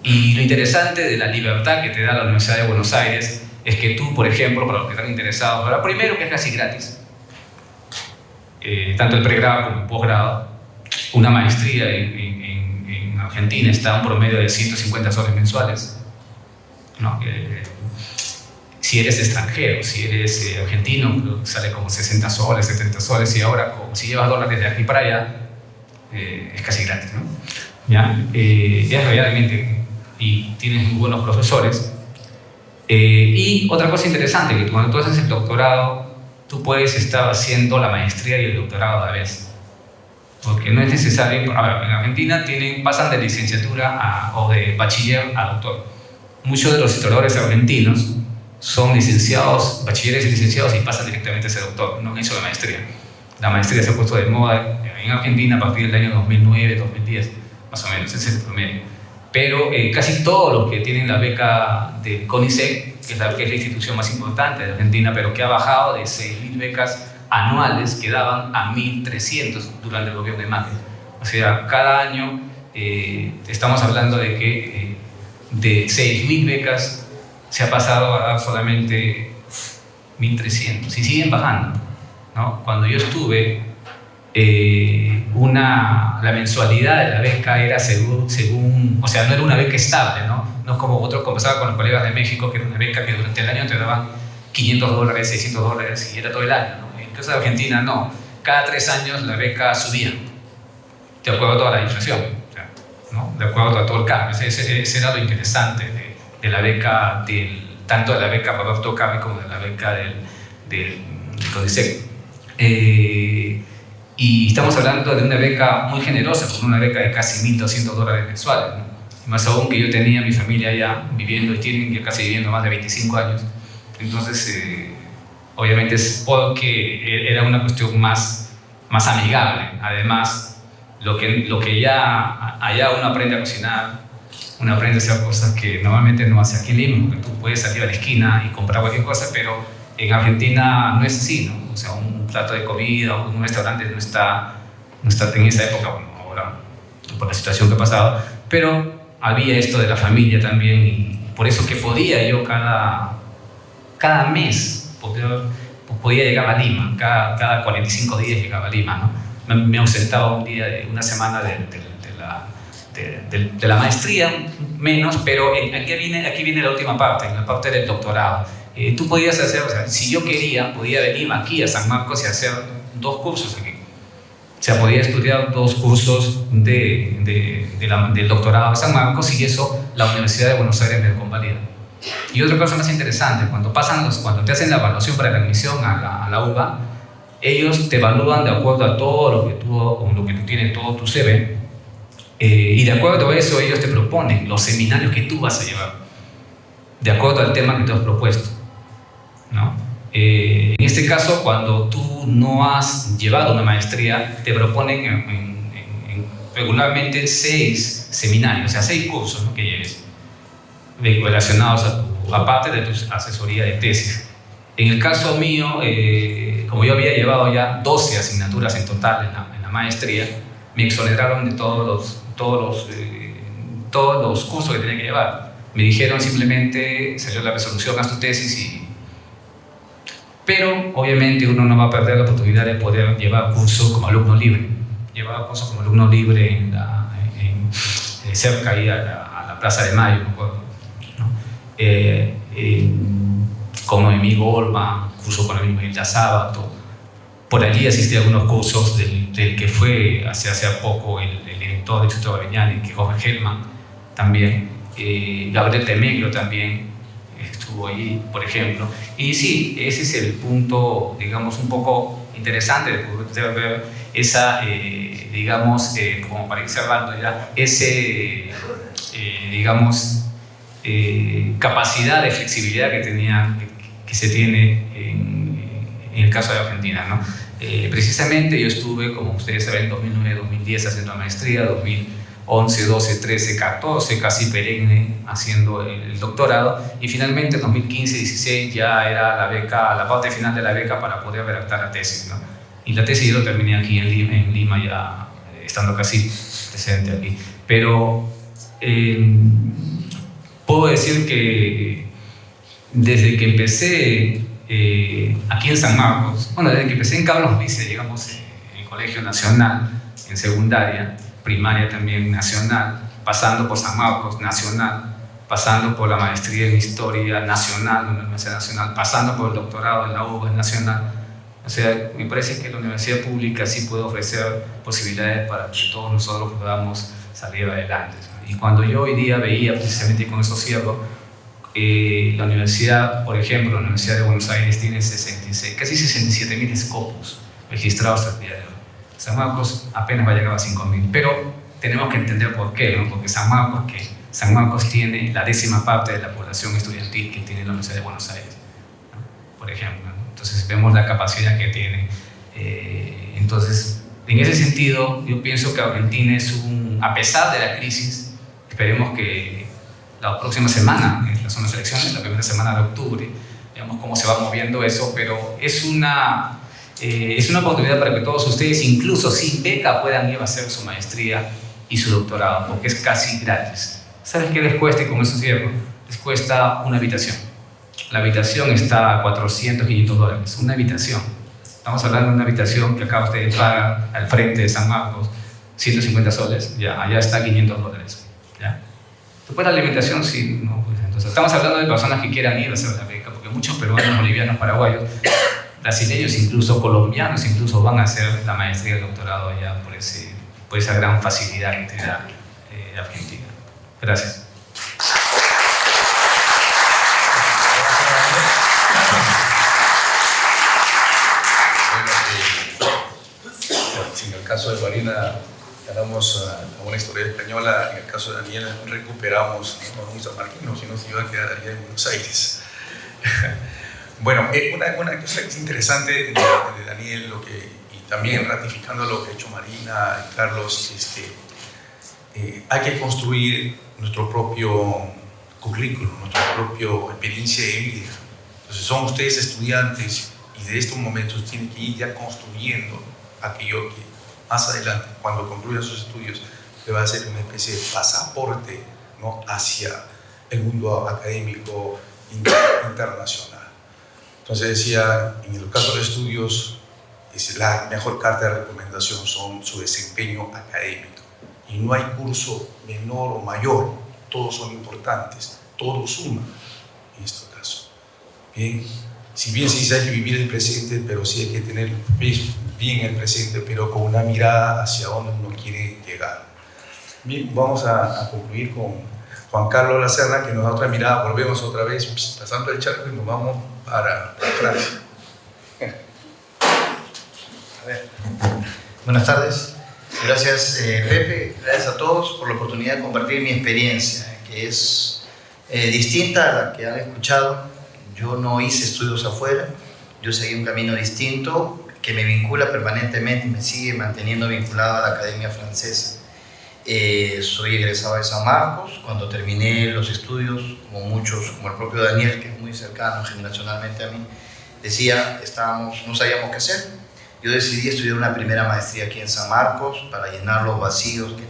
Y lo interesante de la libertad que te da la Universidad de Buenos Aires es que tú, por ejemplo, para los que están interesados, ahora primero que es casi gratis, tanto el pregrado como el posgrado. Una maestría en Argentina está a un promedio de 150 soles mensuales, ¿no? Si eres extranjero, si eres argentino, sale como 60 soles, 70 soles, y ahora si llevas dólares de aquí para allá, es casi gratis, ¿no? ¿Ya? Es realmente, y tienes muy buenos profesores. Y otra cosa interesante, que cuando tú haces el doctorado, tú puedes estar haciendo la maestría y el doctorado a la vez, porque no es necesario. En Argentina pasan de licenciatura o de bachiller a doctor. Muchos de los historiadores argentinos son licenciados, bachilleres y licenciados, y pasan directamente a ser doctor, no han hecho la maestría. La maestría se ha puesto de moda en Argentina a partir del año 2009, 2010, más o menos, ese es el promedio. Pero casi todos los que tienen la beca del CONICET que es la institución más importante de Argentina, pero que ha bajado de 6.000 becas anuales que daban a 1.300 durante el gobierno de Macri. O sea, cada año estamos hablando de que de 6.000 becas se ha pasado a dar solamente 1.300 y siguen bajando, ¿no? Cuando yo estuve, la mensualidad de la beca era según, o sea, no era una beca estable, ¿no? No es como otros conversaban con los colegas de México, que era una beca que durante el año te daban $500, $600 y era todo el año, ¿no? En el caso de Argentina, no. Cada 3 años la beca subía, de acuerdo a toda la inflación, ¿no? De acuerdo a todo el cambio. Ese era lo interesante de la beca, tanto de la beca Roberto Carri como de la beca del CONICET. Y estamos hablando de una beca muy generosa, con una beca de casi $1.200 mensuales, ¿no? Más aún que yo tenía mi familia allá viviendo, y tienen ya casi viviendo más de 25 años. Entonces, obviamente es porque era una cuestión más amigable. Además, lo que ya allá uno aprende a cocinar, uno aprende a hacer cosas que normalmente no hace aquí en Lima, porque tú puedes salir a la esquina y comprar cualquier cosa, pero en Argentina no es así, ¿no? O sea, un plato de comida o un restaurante no está en esa época, bueno, ahora por la situación que ha pasado, pero había esto de la familia también, y por eso que podía yo cada mes podía llegar a Lima, cada 45 días llegaba a Lima, ¿no? Me ausentaba un día, una semana de la maestría, menos, pero aquí viene la última parte, la parte del doctorado. Tú podías hacer, o sea, si yo quería, podía venir aquí a San Marcos y hacer 2 cursos aquí. O sea, podía estudiar 2 cursos del doctorado de San Marcos, y eso la Universidad de Buenos Aires me convalida. Y otra cosa más interesante, cuando te hacen la evaluación para la admisión a la UBA, ellos te evalúan de acuerdo a todo lo que tú tienes, todo tu CV, y de acuerdo a eso ellos te proponen los seminarios que tú vas a llevar, de acuerdo al tema que te has propuesto, ¿no? En este caso, cuando tú no has llevado una maestría, te proponen regularmente 6 seminarios, o sea, 6 cursos, ¿no?, que lleves relacionados aparte de tu asesoría de tesis. En el caso mío, como yo había llevado ya 12 asignaturas en total en la maestría, me exoneraron de todos los cursos que tenía que llevar. Me dijeron simplemente, salió la resolución, haz tu tesis Pero obviamente uno no va a perder la oportunidad de poder llevar cursos como alumno libre. Llevaba cursos como alumno libre cerca ahí a la Plaza de Mayo, me acuerdo, ¿no? Con Noemí Goldman, curso con la misma Hilda Sábato. Por allí asistí a algunos cursos del que fue hace poco el director del Instituto Babiñani, que es Jorge Hellman, también. Gabriel Temeglo también estuvo allí, por ejemplo. Y sí, ese es el punto, digamos, un poco interesante de poder ver esa, digamos, como para ir cerrando ya, digamos, capacidad de flexibilidad que se tiene en el caso de Argentina, ¿no? Precisamente yo estuve, como ustedes saben, 2009, 2010 haciendo la maestría, 2011, 12, 13, 14, casi perenne haciendo el doctorado, y finalmente en 2015, 16 ya era la parte final de la beca para poder redactar la tesis, ¿no? Y la tesis yo lo terminé aquí en Lima ya estando casi presente aquí. Pero puedo decir que desde que empecé aquí en San Marcos, bueno, desde que empecé en Carlos Vice, digamos, en el Colegio Nacional, en secundaria, primaria también nacional, pasando por San Marcos, nacional, pasando por la maestría en Historia nacional, una universidad nacional, pasando por el doctorado en la UBA nacional. O sea, me parece que la universidad pública sí puede ofrecer posibilidades para que todos nosotros podamos salir adelante. Y cuando yo hoy día veía, precisamente con eso cierro, la universidad, por ejemplo, la Universidad de Buenos Aires tiene casi 67.000 escopos registrados hasta el día de hoy. San Marcos apenas va a llegar a 5.000, pero tenemos que entender por qué, ¿no? Porque San Marcos tiene la 10ª parte de la población estudiantil que tiene la Universidad de Buenos Aires, ¿no? Por ejemplo, ¿no? Entonces vemos la capacidad que tiene. Entonces, en ese sentido, yo pienso que Argentina a pesar de la crisis, esperemos que la próxima semana que son las elecciones, la primera semana de octubre, digamos cómo se va moviendo eso, pero es una oportunidad para que todos ustedes, incluso sin beca, puedan ir a hacer su maestría y su doctorado, porque es casi gratis. ¿Sabes qué les cuesta? Y con eso cierro. Les cuesta una habitación. La habitación está a 400, 500 dólares. Una habitación. Estamos hablando de una habitación que acá ustedes pagan al frente de San Marcos, 150 soles. Ya, allá está 500 dólares. ¿Ya? Después la alimentación, sí. No, pues, entonces, estamos hablando de personas que quieran ir a hacer la beca, porque muchos peruanos, bolivianos, paraguayos, brasileños, incluso colombianos, incluso van a hacer la maestría y el doctorado allá por esa gran facilidad que te da Argentina. Gracias. Si en el caso de Marina ganamos a una historia española, en el caso de Daniel recuperamos no un sanmarquino, sino se iba a quedar allá en Buenos Aires. Bueno, una cosa que es interesante de Daniel, y también ratificando lo que ha hecho Marina y Carlos, hay que construir nuestro propio currículum, nuestra propia experiencia de vida. Entonces son ustedes estudiantes y de estos momentos tienen que ir ya construyendo aquello que más adelante, cuando concluyan sus estudios, le va a ser una especie de pasaporte, ¿no?, hacia el mundo académico internacional. Entonces decía, en el caso de los estudios, la mejor carta de recomendación son su desempeño académico. Y no hay curso menor o mayor, todos son importantes, todos suman en este caso. Bien, si bien sí hay que vivir el presente, pero sí hay que tener bien el presente, pero con una mirada hacia donde uno quiere llegar. Bien, vamos a concluir con Juan Carlos Lacerda, que nos da otra mirada. Volvemos otra vez, pasando el charco, y nos vamos para Francia. A ver. Buenas tardes. Gracias, Pepe. Gracias a todos por la oportunidad de compartir mi experiencia, que es distinta a la que han escuchado. Yo no hice estudios afuera, yo seguí un camino distinto que me vincula permanentemente y me sigue manteniendo vinculado a la Academia Francesa. Soy egresado de San Marcos. Cuando terminé los estudios, como muchos, como el propio Daniel, que es muy cercano generacionalmente a mí, decía, no sabíamos qué hacer. Yo decidí estudiar una primera maestría aquí en San Marcos para llenar los vacíos que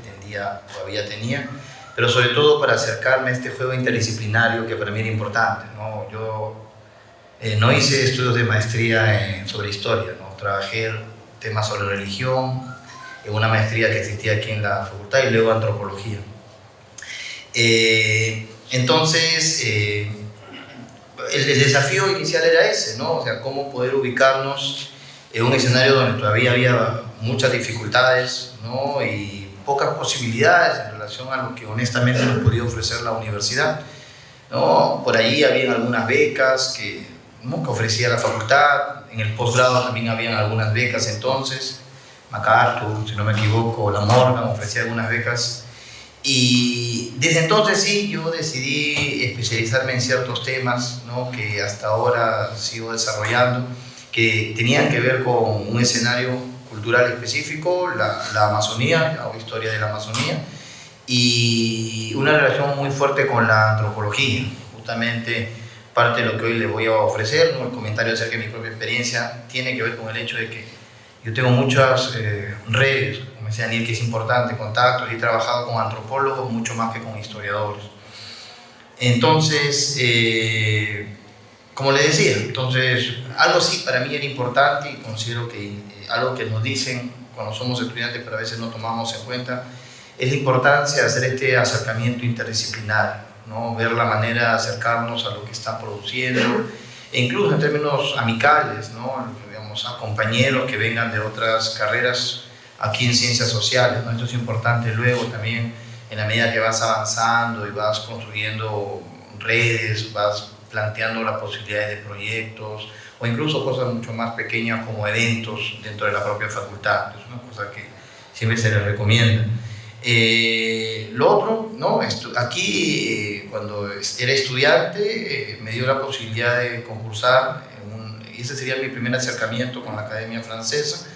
todavía tenía, pero sobre todo para acercarme a este juego interdisciplinario que para mí era importante, ¿no? Yo no hice estudios de maestría sobre historia, ¿no? Trabajé temas sobre religión, en una maestría que existía aquí en la facultad, y luego antropología. Entonces, el desafío inicial era ese, ¿no? O sea, cómo poder ubicarnos en un escenario donde todavía había muchas dificultades, ¿no?, y pocas posibilidades en relación a lo que honestamente nos podía ofrecer la universidad, ¿no? Por ahí habían algunas becas que ofrecía la facultad. En el posgrado también habían algunas becas entonces. MacArthur, si no me equivoco, la Morgan ofrecía algunas becas. Y desde entonces sí, yo decidí especializarme en ciertos temas, ¿no?, que hasta ahora sigo desarrollando, que tenían que ver con un escenario cultural específico, la Amazonía, o historia de la Amazonía, y una relación muy fuerte con la antropología. Justamente parte de lo que hoy les voy a ofrecer, ¿no?, el comentario acerca de mi propia experiencia, tiene que ver con el hecho de que yo tengo muchas redes, como decía Daniel, que es importante, contactos, y he trabajado con antropólogos mucho más que con historiadores. Entonces, como le decía, algo sí para mí era importante, y considero que algo que nos dicen cuando somos estudiantes, pero a veces no tomamos en cuenta, es la importancia de hacer este acercamiento interdisciplinario, ¿no? Ver la manera de acercarnos a lo que están produciendo, e incluso en términos amicales, ¿no?, digamos, a compañeros que vengan de otras carreras aquí en ciencias sociales, ¿no? Esto es importante luego también, en la medida que vas avanzando y vas construyendo redes, vas planteando las posibilidades de proyectos, o incluso cosas mucho más pequeñas como eventos dentro de la propia facultad. Es una cosa que siempre se les recomienda. Lo otro, ¿no?, aquí cuando era estudiante me dio la posibilidad de concursar, y ese sería mi primer acercamiento con la Academia Francesa,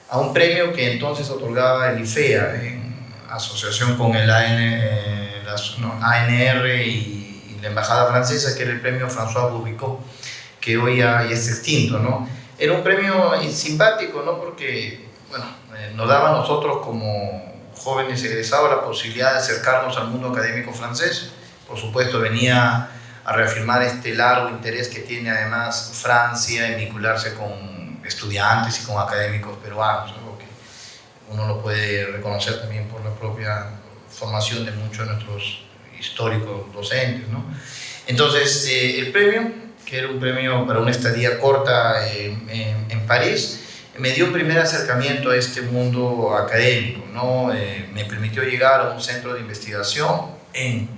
a un premio que entonces otorgaba el IFEA, en asociación con el ANR y y la embajada francesa, que era el premio François Bourricot, que hoy ya es extinto, ¿no? Era un premio simpático, ¿no? Porque, bueno, nos daba a nosotros como jóvenes egresados la posibilidad de acercarnos al mundo académico francés. Por supuesto, venía a reafirmar este largo interés que tiene además Francia en vincularse con estudiantes y con académicos peruanos, algo que uno lo puede reconocer también por la propia formación de muchos de nuestros históricos docentes, ¿no? Entonces, el premio, que era un premio para una estadía corta en París, me dio un primer acercamiento a este mundo académico, ¿no? Me permitió llegar a un centro de investigación en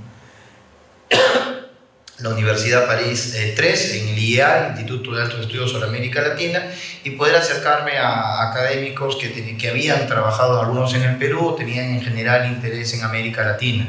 la Universidad París 3, en el IEA, el Instituto de Altos Estudios sobre América Latina, y poder acercarme a académicos que habían trabajado, algunos en el Perú, tenían en general interés en América Latina.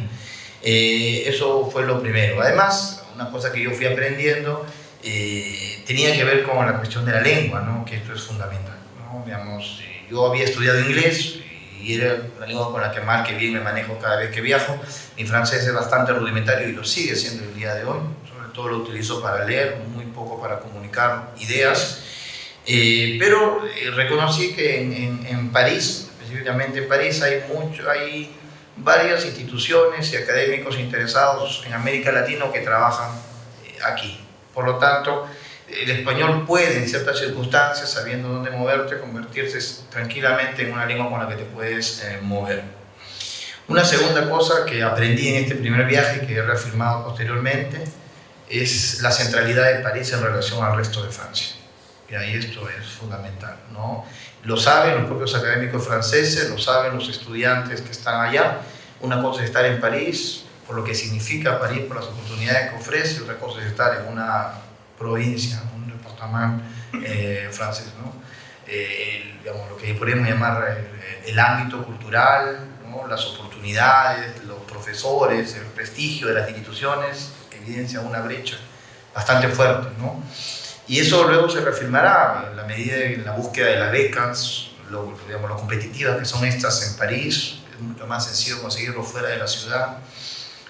Eso fue lo primero. Además, una cosa que yo fui aprendiendo tenía que ver con la cuestión de la lengua, ¿no? Que esto es fundamental, ¿no? Digamos, yo había estudiado inglés y era la lengua con la que mal que bien me manejo cada vez que viajo. Mi francés es bastante rudimentario y lo sigue siendo el día de hoy. Sobre todo lo utilizo para leer, muy poco para comunicar ideas. Pero reconocí que en París, específicamente en París, hay varias instituciones y académicos interesados en América Latina que trabajan aquí. Por lo tanto, el español puede, en ciertas circunstancias, sabiendo dónde moverte, convertirse tranquilamente en una lengua con la que te puedes mover. Una segunda cosa que aprendí en este primer viaje, que he reafirmado posteriormente, es la centralidad de París en relación al resto de Francia. Y ahí esto es fundamental, ¿no? Lo saben los propios académicos franceses, lo saben los estudiantes que están allá. Una cosa es estar en París, por lo que significa París, por las oportunidades que ofrece, otra cosa es estar en una provincia, un departamento francés, ¿no? Digamos, lo que podríamos llamar el ámbito cultural, ¿no? Las oportunidades, los profesores, el prestigio de las instituciones, evidencia una brecha bastante fuerte, ¿no? Y eso luego se reafirmará en la medida de la búsqueda de las becas, lo competitivas que son estas en París. Es mucho más sencillo conseguirlo fuera de la ciudad.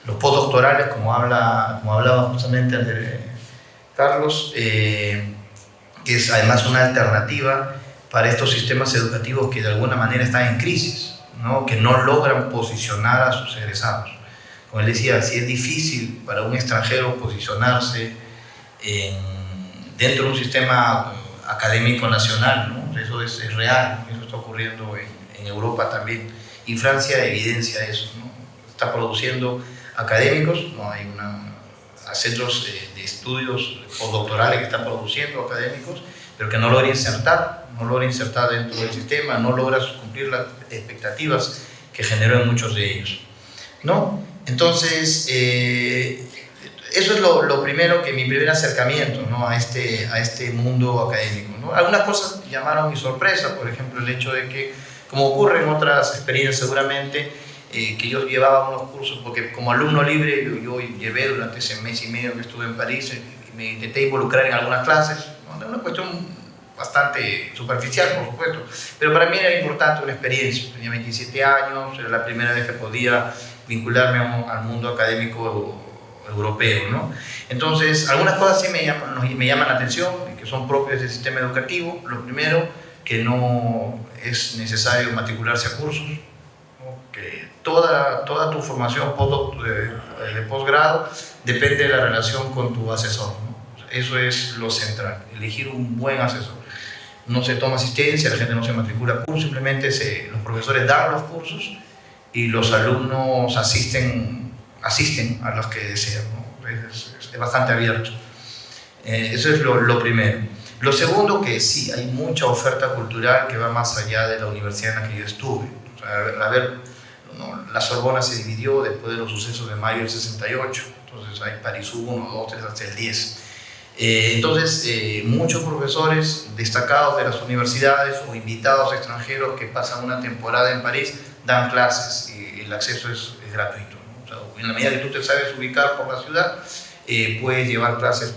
Los postdoctorales, como hablaba justamente Carlos, que es además una alternativa para estos sistemas educativos que de alguna manera están en crisis, ¿no? Que no logran posicionar a sus egresados. Como él decía, si es difícil para un extranjero posicionarse dentro de un sistema académico nacional, ¿no? Eso es real, eso está ocurriendo en Europa también, y Francia evidencia eso, ¿no? Está produciendo académicos, ¿no? Hay centros de estudios postdoctorales que están produciendo académicos, pero que no logra insertar dentro del sistema, no logra cumplir las expectativas que generó en muchos de ellos, ¿no? Entonces, eso es lo primero, mi primer acercamiento, ¿no? a este mundo académico, ¿no? Algunas cosas llamaron mi sorpresa, por ejemplo, el hecho de que, como ocurre en otras experiencias seguramente, que yo llevaba unos cursos, porque como alumno libre yo llevé durante ese mes y medio que estuve en París, me intenté involucrar en algunas clases, ¿no? Una cuestión bastante superficial, por supuesto, pero para mí era importante una experiencia. Tenía 27 años, era la primera vez que podía vincularme al mundo académico europeo, ¿no? Entonces, algunas cosas sí me llaman la atención, que son propias del sistema educativo. Lo primero, que no es necesario matricularse a cursos, ¿no? Que toda tu formación de posgrado depende de la relación con tu asesor, ¿no? Eso es lo central, elegir un buen asesor. No se toma asistencia, la gente no se matricula a cursos, simplemente los profesores dan los cursos y los alumnos asisten a los que desean, ¿no? Es bastante abierto. Eso es lo primero. Lo segundo, que sí, hay mucha oferta cultural que va más allá de la universidad en la que yo estuve. O sea, la Sorbona se dividió después de los sucesos de mayo del 68, entonces hay París 1, 2, 3, hasta el 10. Entonces, muchos profesores destacados de las universidades o invitados extranjeros que pasan una temporada en París dan clases y el acceso es gratuito, ¿no? O sea, en la medida que tú te sabes ubicar por la ciudad, puedes llevar clases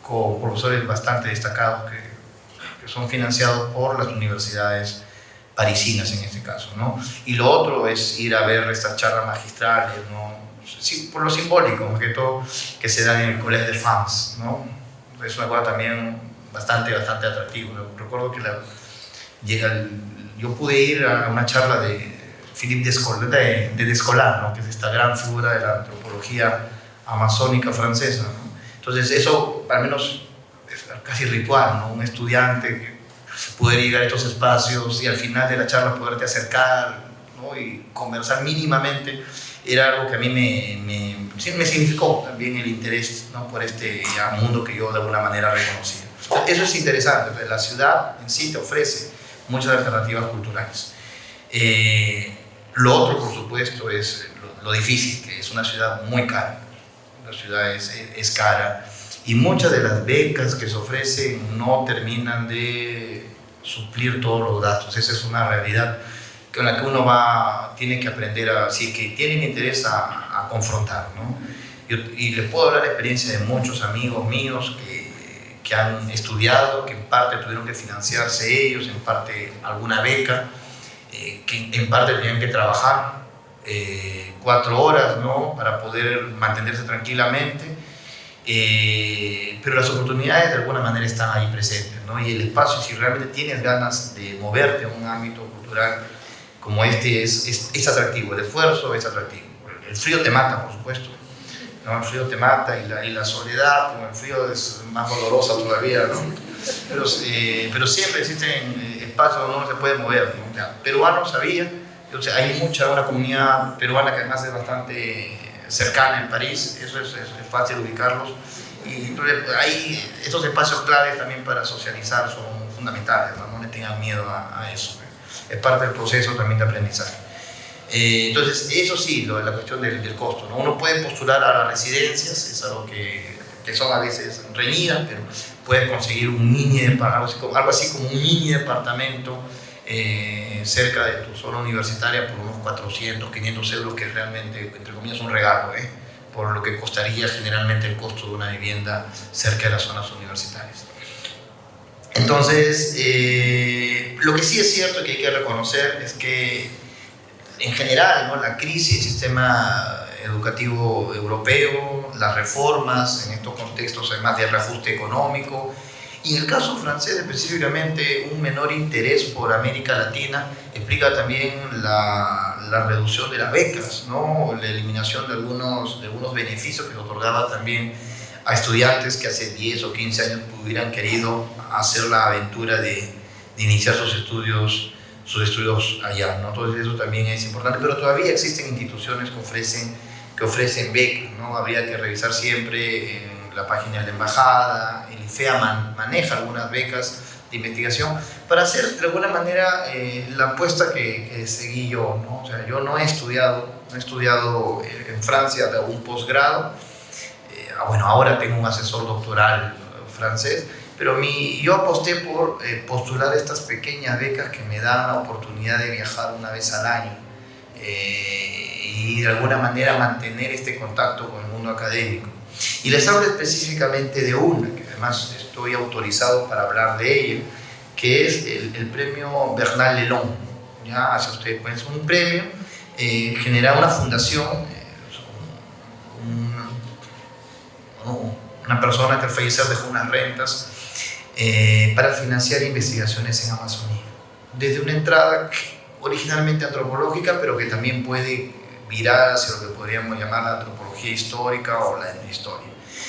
con profesores bastante destacados que son financiados por las universidades parisinas en este caso, ¿no? Y lo otro es ir a ver estas charlas magistrales, ¿no? sí, por lo simbólico, más que todo, que se da en el Collège de France, ¿no? Es una cosa también bastante atractivo. Recuerdo que yo pude ir a una charla de Philippe Descola, ¿no? Que es esta gran figura de la antropología amazónica francesa, ¿no? Entonces eso, al menos, es casi ritual, ¿no? Un estudiante que poder llegar a estos espacios y al final de la charla poderte acercar, ¿no? Y conversar mínimamente, era algo que a mí me significó también el interés, ¿no? Por este mundo que yo de alguna manera reconocía. Eso es interesante, la ciudad en sí te ofrece muchas alternativas culturales. Lo otro, por supuesto, es lo difícil, que es una ciudad muy cara. La ciudad es cara y muchas de las becas que se ofrecen no terminan de suplir todos los gastos. Esa es una realidad con la que uno tiene que aprender si es que tienen interés a confrontar, ¿no? Y les puedo hablar de experiencia de muchos amigos míos que han estudiado, que en parte tuvieron que financiarse ellos, en parte alguna beca, que en parte tenían que trabajar 4 horas, ¿no? Para poder mantenerse tranquilamente, pero las oportunidades de alguna manera están ahí presentes, ¿no? Y el espacio, si realmente tienes ganas de moverte en un ámbito cultural como este, es atractivo, el esfuerzo es atractivo. El frío te mata, por supuesto, ¿no? El frío te mata y la soledad con el frío es más dolorosa todavía, ¿no? Pero siempre existen espacios donde uno se puede mover, ¿no? O sea, peruanos había. O sea, hay una comunidad peruana que además es bastante cercana en París, eso es fácil ubicarlos. Y entonces, estos espacios claves también para socializar son fundamentales, ¿no? No le tengan miedo a eso. Es parte del proceso también de aprendizaje. Entonces, eso sí, la cuestión del costo, ¿no? Uno puede postular a las residencias, es algo que son a veces reñidas, pero puedes conseguir algo así como un mini departamento cerca de tu zona universitaria por unos 400, 500 euros, que realmente, entre comillas, un regalo, por lo que costaría generalmente el costo de una vivienda cerca de las zonas universitarias. Entonces, lo que sí es cierto que hay que reconocer es que, en general, ¿no? La crisis del sistema educativo europeo, las reformas en estos contextos, además de reajuste económico, y en el caso francés específicamente un menor interés por América Latina, explica también la reducción de las becas, ¿no? La eliminación de algunos beneficios que se otorgaba también a estudiantes que hace 10 o 15 años hubieran querido hacer la aventura de iniciar sus estudios allá, ¿no? Entonces eso también es importante, pero todavía existen instituciones que ofrecen becas, ¿no? Habría que revisar siempre en la página de la embajada. El IFEA maneja algunas becas de investigación para hacer de alguna manera la apuesta que seguí yo, ¿no? O sea, yo no he estudiado en Francia de un posgrado. Bueno, ahora tengo un asesor doctoral francés, pero yo aposté por postular estas pequeñas becas que me dan la oportunidad de viajar una vez al año y de alguna manera mantener este contacto con el mundo académico. Y les hablo específicamente de una, que además estoy autorizado para hablar de ella, que es el premio Bernard Lelon. Ya, hacia usted, pues, un premio generado una fundación, una persona que al fallecer dejó unas rentas para financiar investigaciones en Amazonía. Desde una entrada originalmente antropológica, pero que también puede virar hacia lo que podríamos llamar la antropología histórica o la etnohistoria.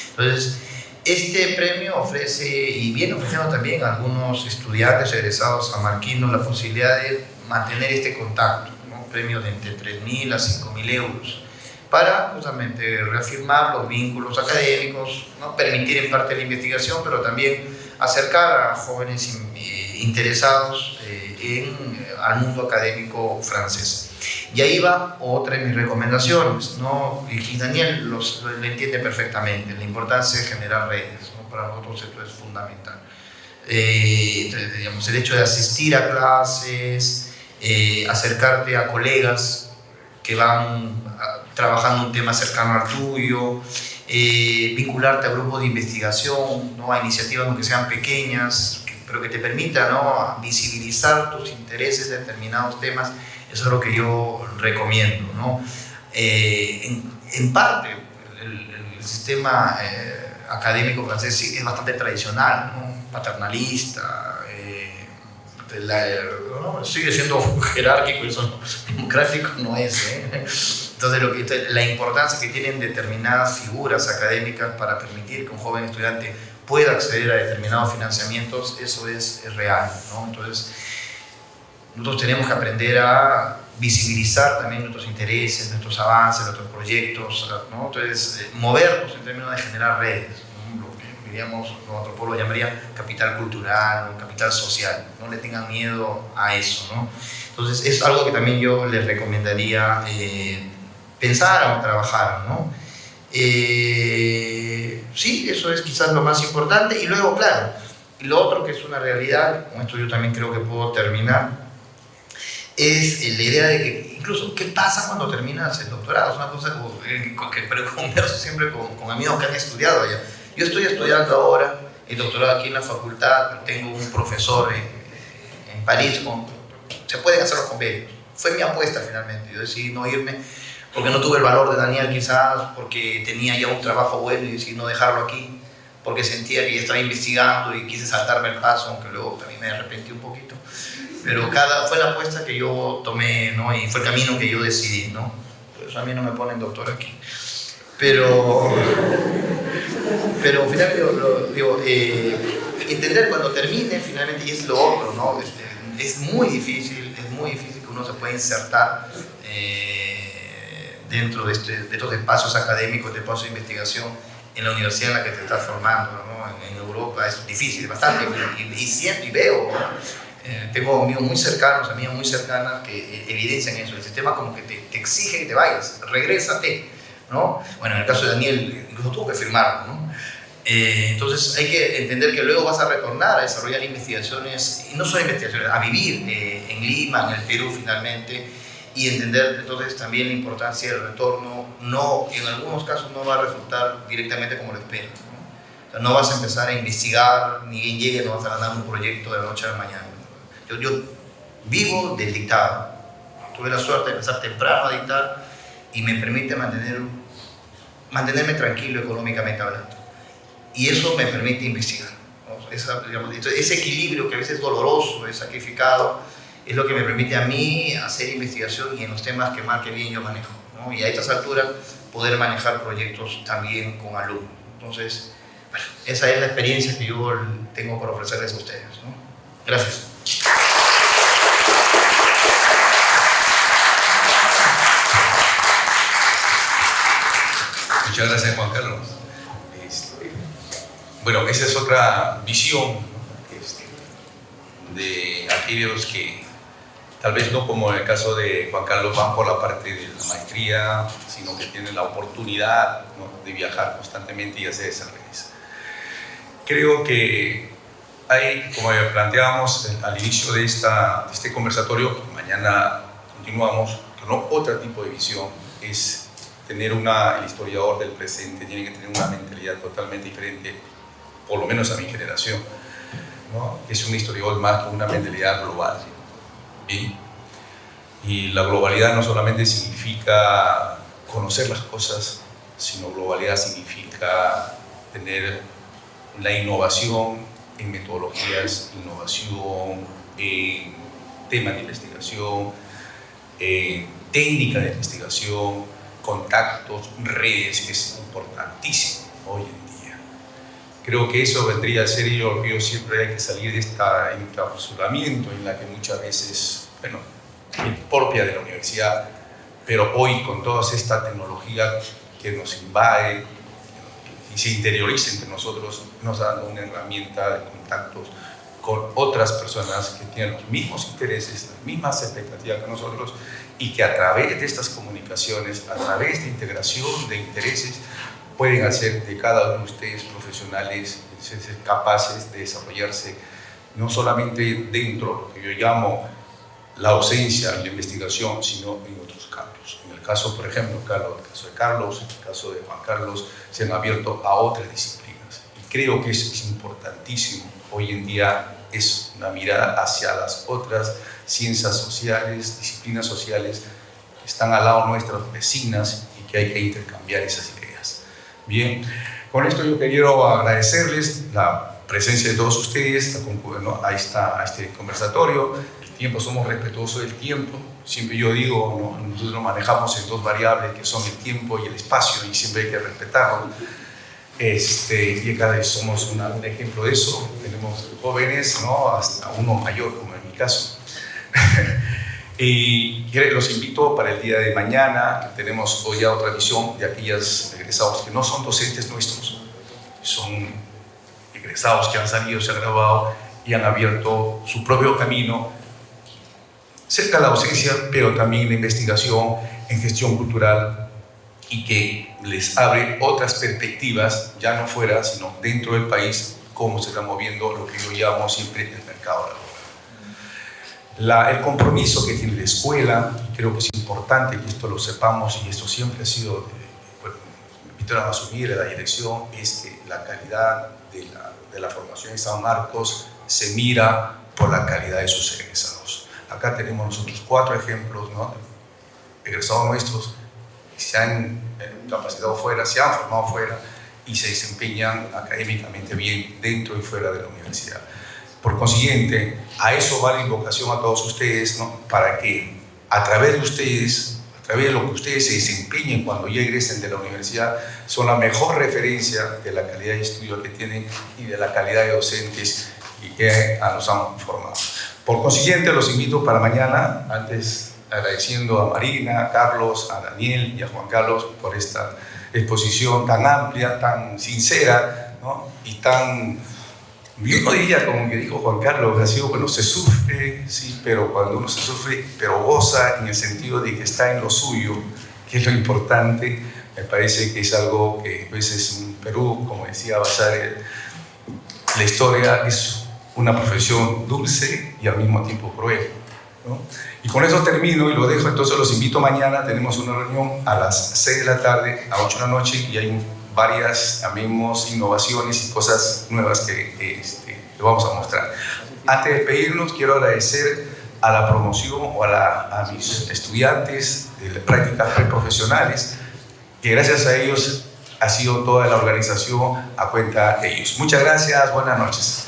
Entonces, este premio ofrece, y viene ofreciendo también a algunos estudiantes egresados sanmarquinos, la posibilidad de mantener este contacto, ¿no? Un premio de entre 3.000 a 5.000 euros, para justamente reafirmar los vínculos académicos, ¿no? Permitir en parte la investigación, pero también acercar a jóvenes interesados al mundo académico francés. Y ahí va otra de mis recomendaciones, ¿no? Y Daniel lo entiende perfectamente, la importancia de generar redes, ¿no? Para nosotros esto es fundamental. Digamos, el hecho de asistir a clases, acercarte a colegas que van trabajando un tema cercano al tuyo, vincularte a grupos de investigación, ¿no? A iniciativas aunque sean pequeñas, pero que te permitan, ¿no? Visibilizar tus intereses en determinados temas. Eso es lo que yo recomiendo, ¿no? en parte, el sistema académico francés sí es bastante tradicional, ¿no? Paternalista, ¿no? Sigue siendo jerárquico, eso democrático no es. Entonces, la importancia que tienen determinadas figuras académicas para permitir que un joven estudiante pueda acceder a determinados financiamientos, eso es real, ¿no? Entonces, nosotros tenemos que aprender a visibilizar también nuestros intereses, nuestros avances, nuestros proyectos, ¿no? Entonces, movernos en términos de generar redes, ¿no? Lo que diríamos, los antropólogos llamarían capital cultural, ¿no? Capital social. No le tengan miedo a eso, ¿no? Entonces, es algo que también yo les recomendaría pensar o trabajar, ¿no? Sí, eso es quizás lo más importante. Y luego, claro, lo otro que es una realidad, con esto yo también creo que puedo terminar, es la idea de que, incluso, ¿qué pasa cuando terminas el doctorado? Es una cosa que converso siempre con amigos que han estudiado allá. Yo estoy estudiando ahora el doctorado aquí en la facultad, tengo un profesor en París, se pueden hacer los convenios. Fue mi apuesta finalmente, yo decidí no irme porque no tuve el valor de Daniel quizás, porque tenía ya un trabajo bueno y decidí no dejarlo aquí, porque sentía que ya estaba investigando y quise saltarme el paso, aunque luego también me arrepentí un poquito. Pero fue la apuesta que yo tomé, ¿no? Y fue el camino que yo decidí, ¿no? Por eso a mí no me ponen doctor aquí. Pero finalmente digo, entender cuando termine finalmente, y es lo otro, ¿no? Es muy difícil que uno se pueda insertar dentro de estos espacios académicos, de espacios de investigación en la universidad en la que te estás formando, ¿no? En Europa es difícil, es bastante, y siento y veo, ¿no? Tengo amigos muy cercanos, amigas muy cercanas que evidencian eso. El sistema como que te exige que te vayas, regrésate, ¿no? Bueno, en el caso de Daniel, incluso tuvo que firmarlo, ¿no? Entonces hay que entender que luego vas a retornar a desarrollar investigaciones, y no solo investigaciones, a vivir en Lima, en el Perú finalmente, y entender entonces también la importancia del retorno. No, en algunos casos no va a resultar directamente como lo esperas, ¿no? O sea, no vas a empezar a investigar, ni bien llegue, no vas a ganar un proyecto de la noche a la mañana. Yo vivo del dictado. Tuve la suerte de empezar temprano a dictar y me permite mantenerme tranquilo económicamente hablando. Y eso me permite investigar, ¿no? Ese equilibrio que a veces es doloroso, es sacrificado, es lo que me permite a mí hacer investigación y en los temas que más que bien yo manejo, ¿no? Y a estas alturas poder manejar proyectos también con alumnos. Entonces, bueno, esa es la experiencia que yo tengo para ofrecerles a ustedes, ¿no? Gracias. Muchas gracias, Juan Carlos. Bueno, esa es otra visión, ¿no? De aquellos que tal vez no como en el caso de Juan Carlos van por la parte de la maestría, sino que tienen la oportunidad, ¿no? De viajar constantemente y hacer esas redes. Creo que hay, como planteábamos al inicio de este conversatorio, que mañana continuamos con otro tipo de visión, es tener el historiador del presente tiene que tener una mentalidad totalmente diferente, por lo menos a mi generación, ¿no? Es un historiador más que una mentalidad global, ¿sí? Y la globalidad no solamente significa conocer las cosas, sino globalidad significa tener la innovación en metodologías, innovación en temas de investigación, en técnica de investigación, contactos, redes, que es importantísimo hoy en día. Creo que eso vendría a ser lo que yo siempre hay que salir de este encapsulamiento en la que muchas veces, bueno, es propia de la universidad, pero hoy con toda esta tecnología que nos invade y se interioriza entre nosotros, nos da una herramienta de contactos con otras personas que tienen los mismos intereses, las mismas expectativas que nosotros, y que a través de estas comunicaciones, a través de integración de intereses, pueden hacer de cada uno de ustedes profesionales capaces de desarrollarse no solamente dentro de lo que yo llamo la docencia y la investigación, sino en otros campos. En el caso, por ejemplo, en el caso de Carlos, en el caso de Juan Carlos, se han abierto a otras disciplinas. Y creo que es importantísimo. Hoy en día es una mirada hacia las otras ciencias sociales, disciplinas sociales que están al lado nuestras vecinas y que hay que intercambiar esas ideas. Bien, con esto yo quiero agradecerles la presencia de todos ustedes a este conversatorio. El tiempo, somos respetuosos del tiempo. Siempre yo digo, ¿no? Nosotros nos manejamos en dos variables que son el tiempo y el espacio, y siempre hay que respetarlo. Y cada vez somos un ejemplo de eso. Tenemos jóvenes, ¿no? Hasta uno mayor, como en mi caso. Y los invito para el día de mañana. Tenemos hoy ya otra visión de aquellos egresados que no son docentes nuestros, son egresados que han salido, se han graduado y han abierto su propio camino cerca de la docencia, pero también en la investigación, en gestión cultural, y que les abre otras perspectivas, ya no fuera, sino dentro del país, cómo se está moviendo lo que yo llamo siempre el mercado laboral. El compromiso que tiene la escuela, y creo que es importante que esto lo sepamos, y esto siempre ha sido, me invitaron a asumir la dirección, es que la calidad de la formación en San Marcos se mira por la calidad de sus egresados. Acá tenemos nosotros 4 ejemplos, ¿no? Egresados nuestros que se han capacitado fuera, se han formado fuera y se desempeñan académicamente bien dentro y fuera de la universidad. Por consiguiente, a eso va la invocación a todos ustedes, ¿no? Para que a través de ustedes, a través de lo que ustedes se desempeñen cuando ya egresen de la universidad, son la mejor referencia de la calidad de estudio que tienen y de la calidad de docentes y que nos han formado. Por consiguiente, los invito para mañana, antes agradeciendo a Marina, a Carlos, a Daniel y a Juan Carlos por esta exposición tan amplia, tan sincera, ¿no? Y tan, yo no diría como que dijo Juan Carlos, ha sido cuando se sufre, sí, pero cuando uno se sufre, pero goza en el sentido de que está en lo suyo, que es lo importante. Me parece que es algo que a veces en Perú, como decía Basar, la historia es una profesión dulce y al mismo tiempo cruel, ¿no? Y con eso termino y lo dejo. Entonces los invito mañana. Tenemos una reunión a las 6 de la tarde, a 8 de la noche, y hay varias innovaciones y cosas nuevas que le vamos a mostrar. Antes de despedirnos, quiero agradecer a la promoción o a mis estudiantes de prácticas preprofesionales, que gracias a ellos ha sido toda la organización a cuenta de ellos. Muchas gracias, buenas noches.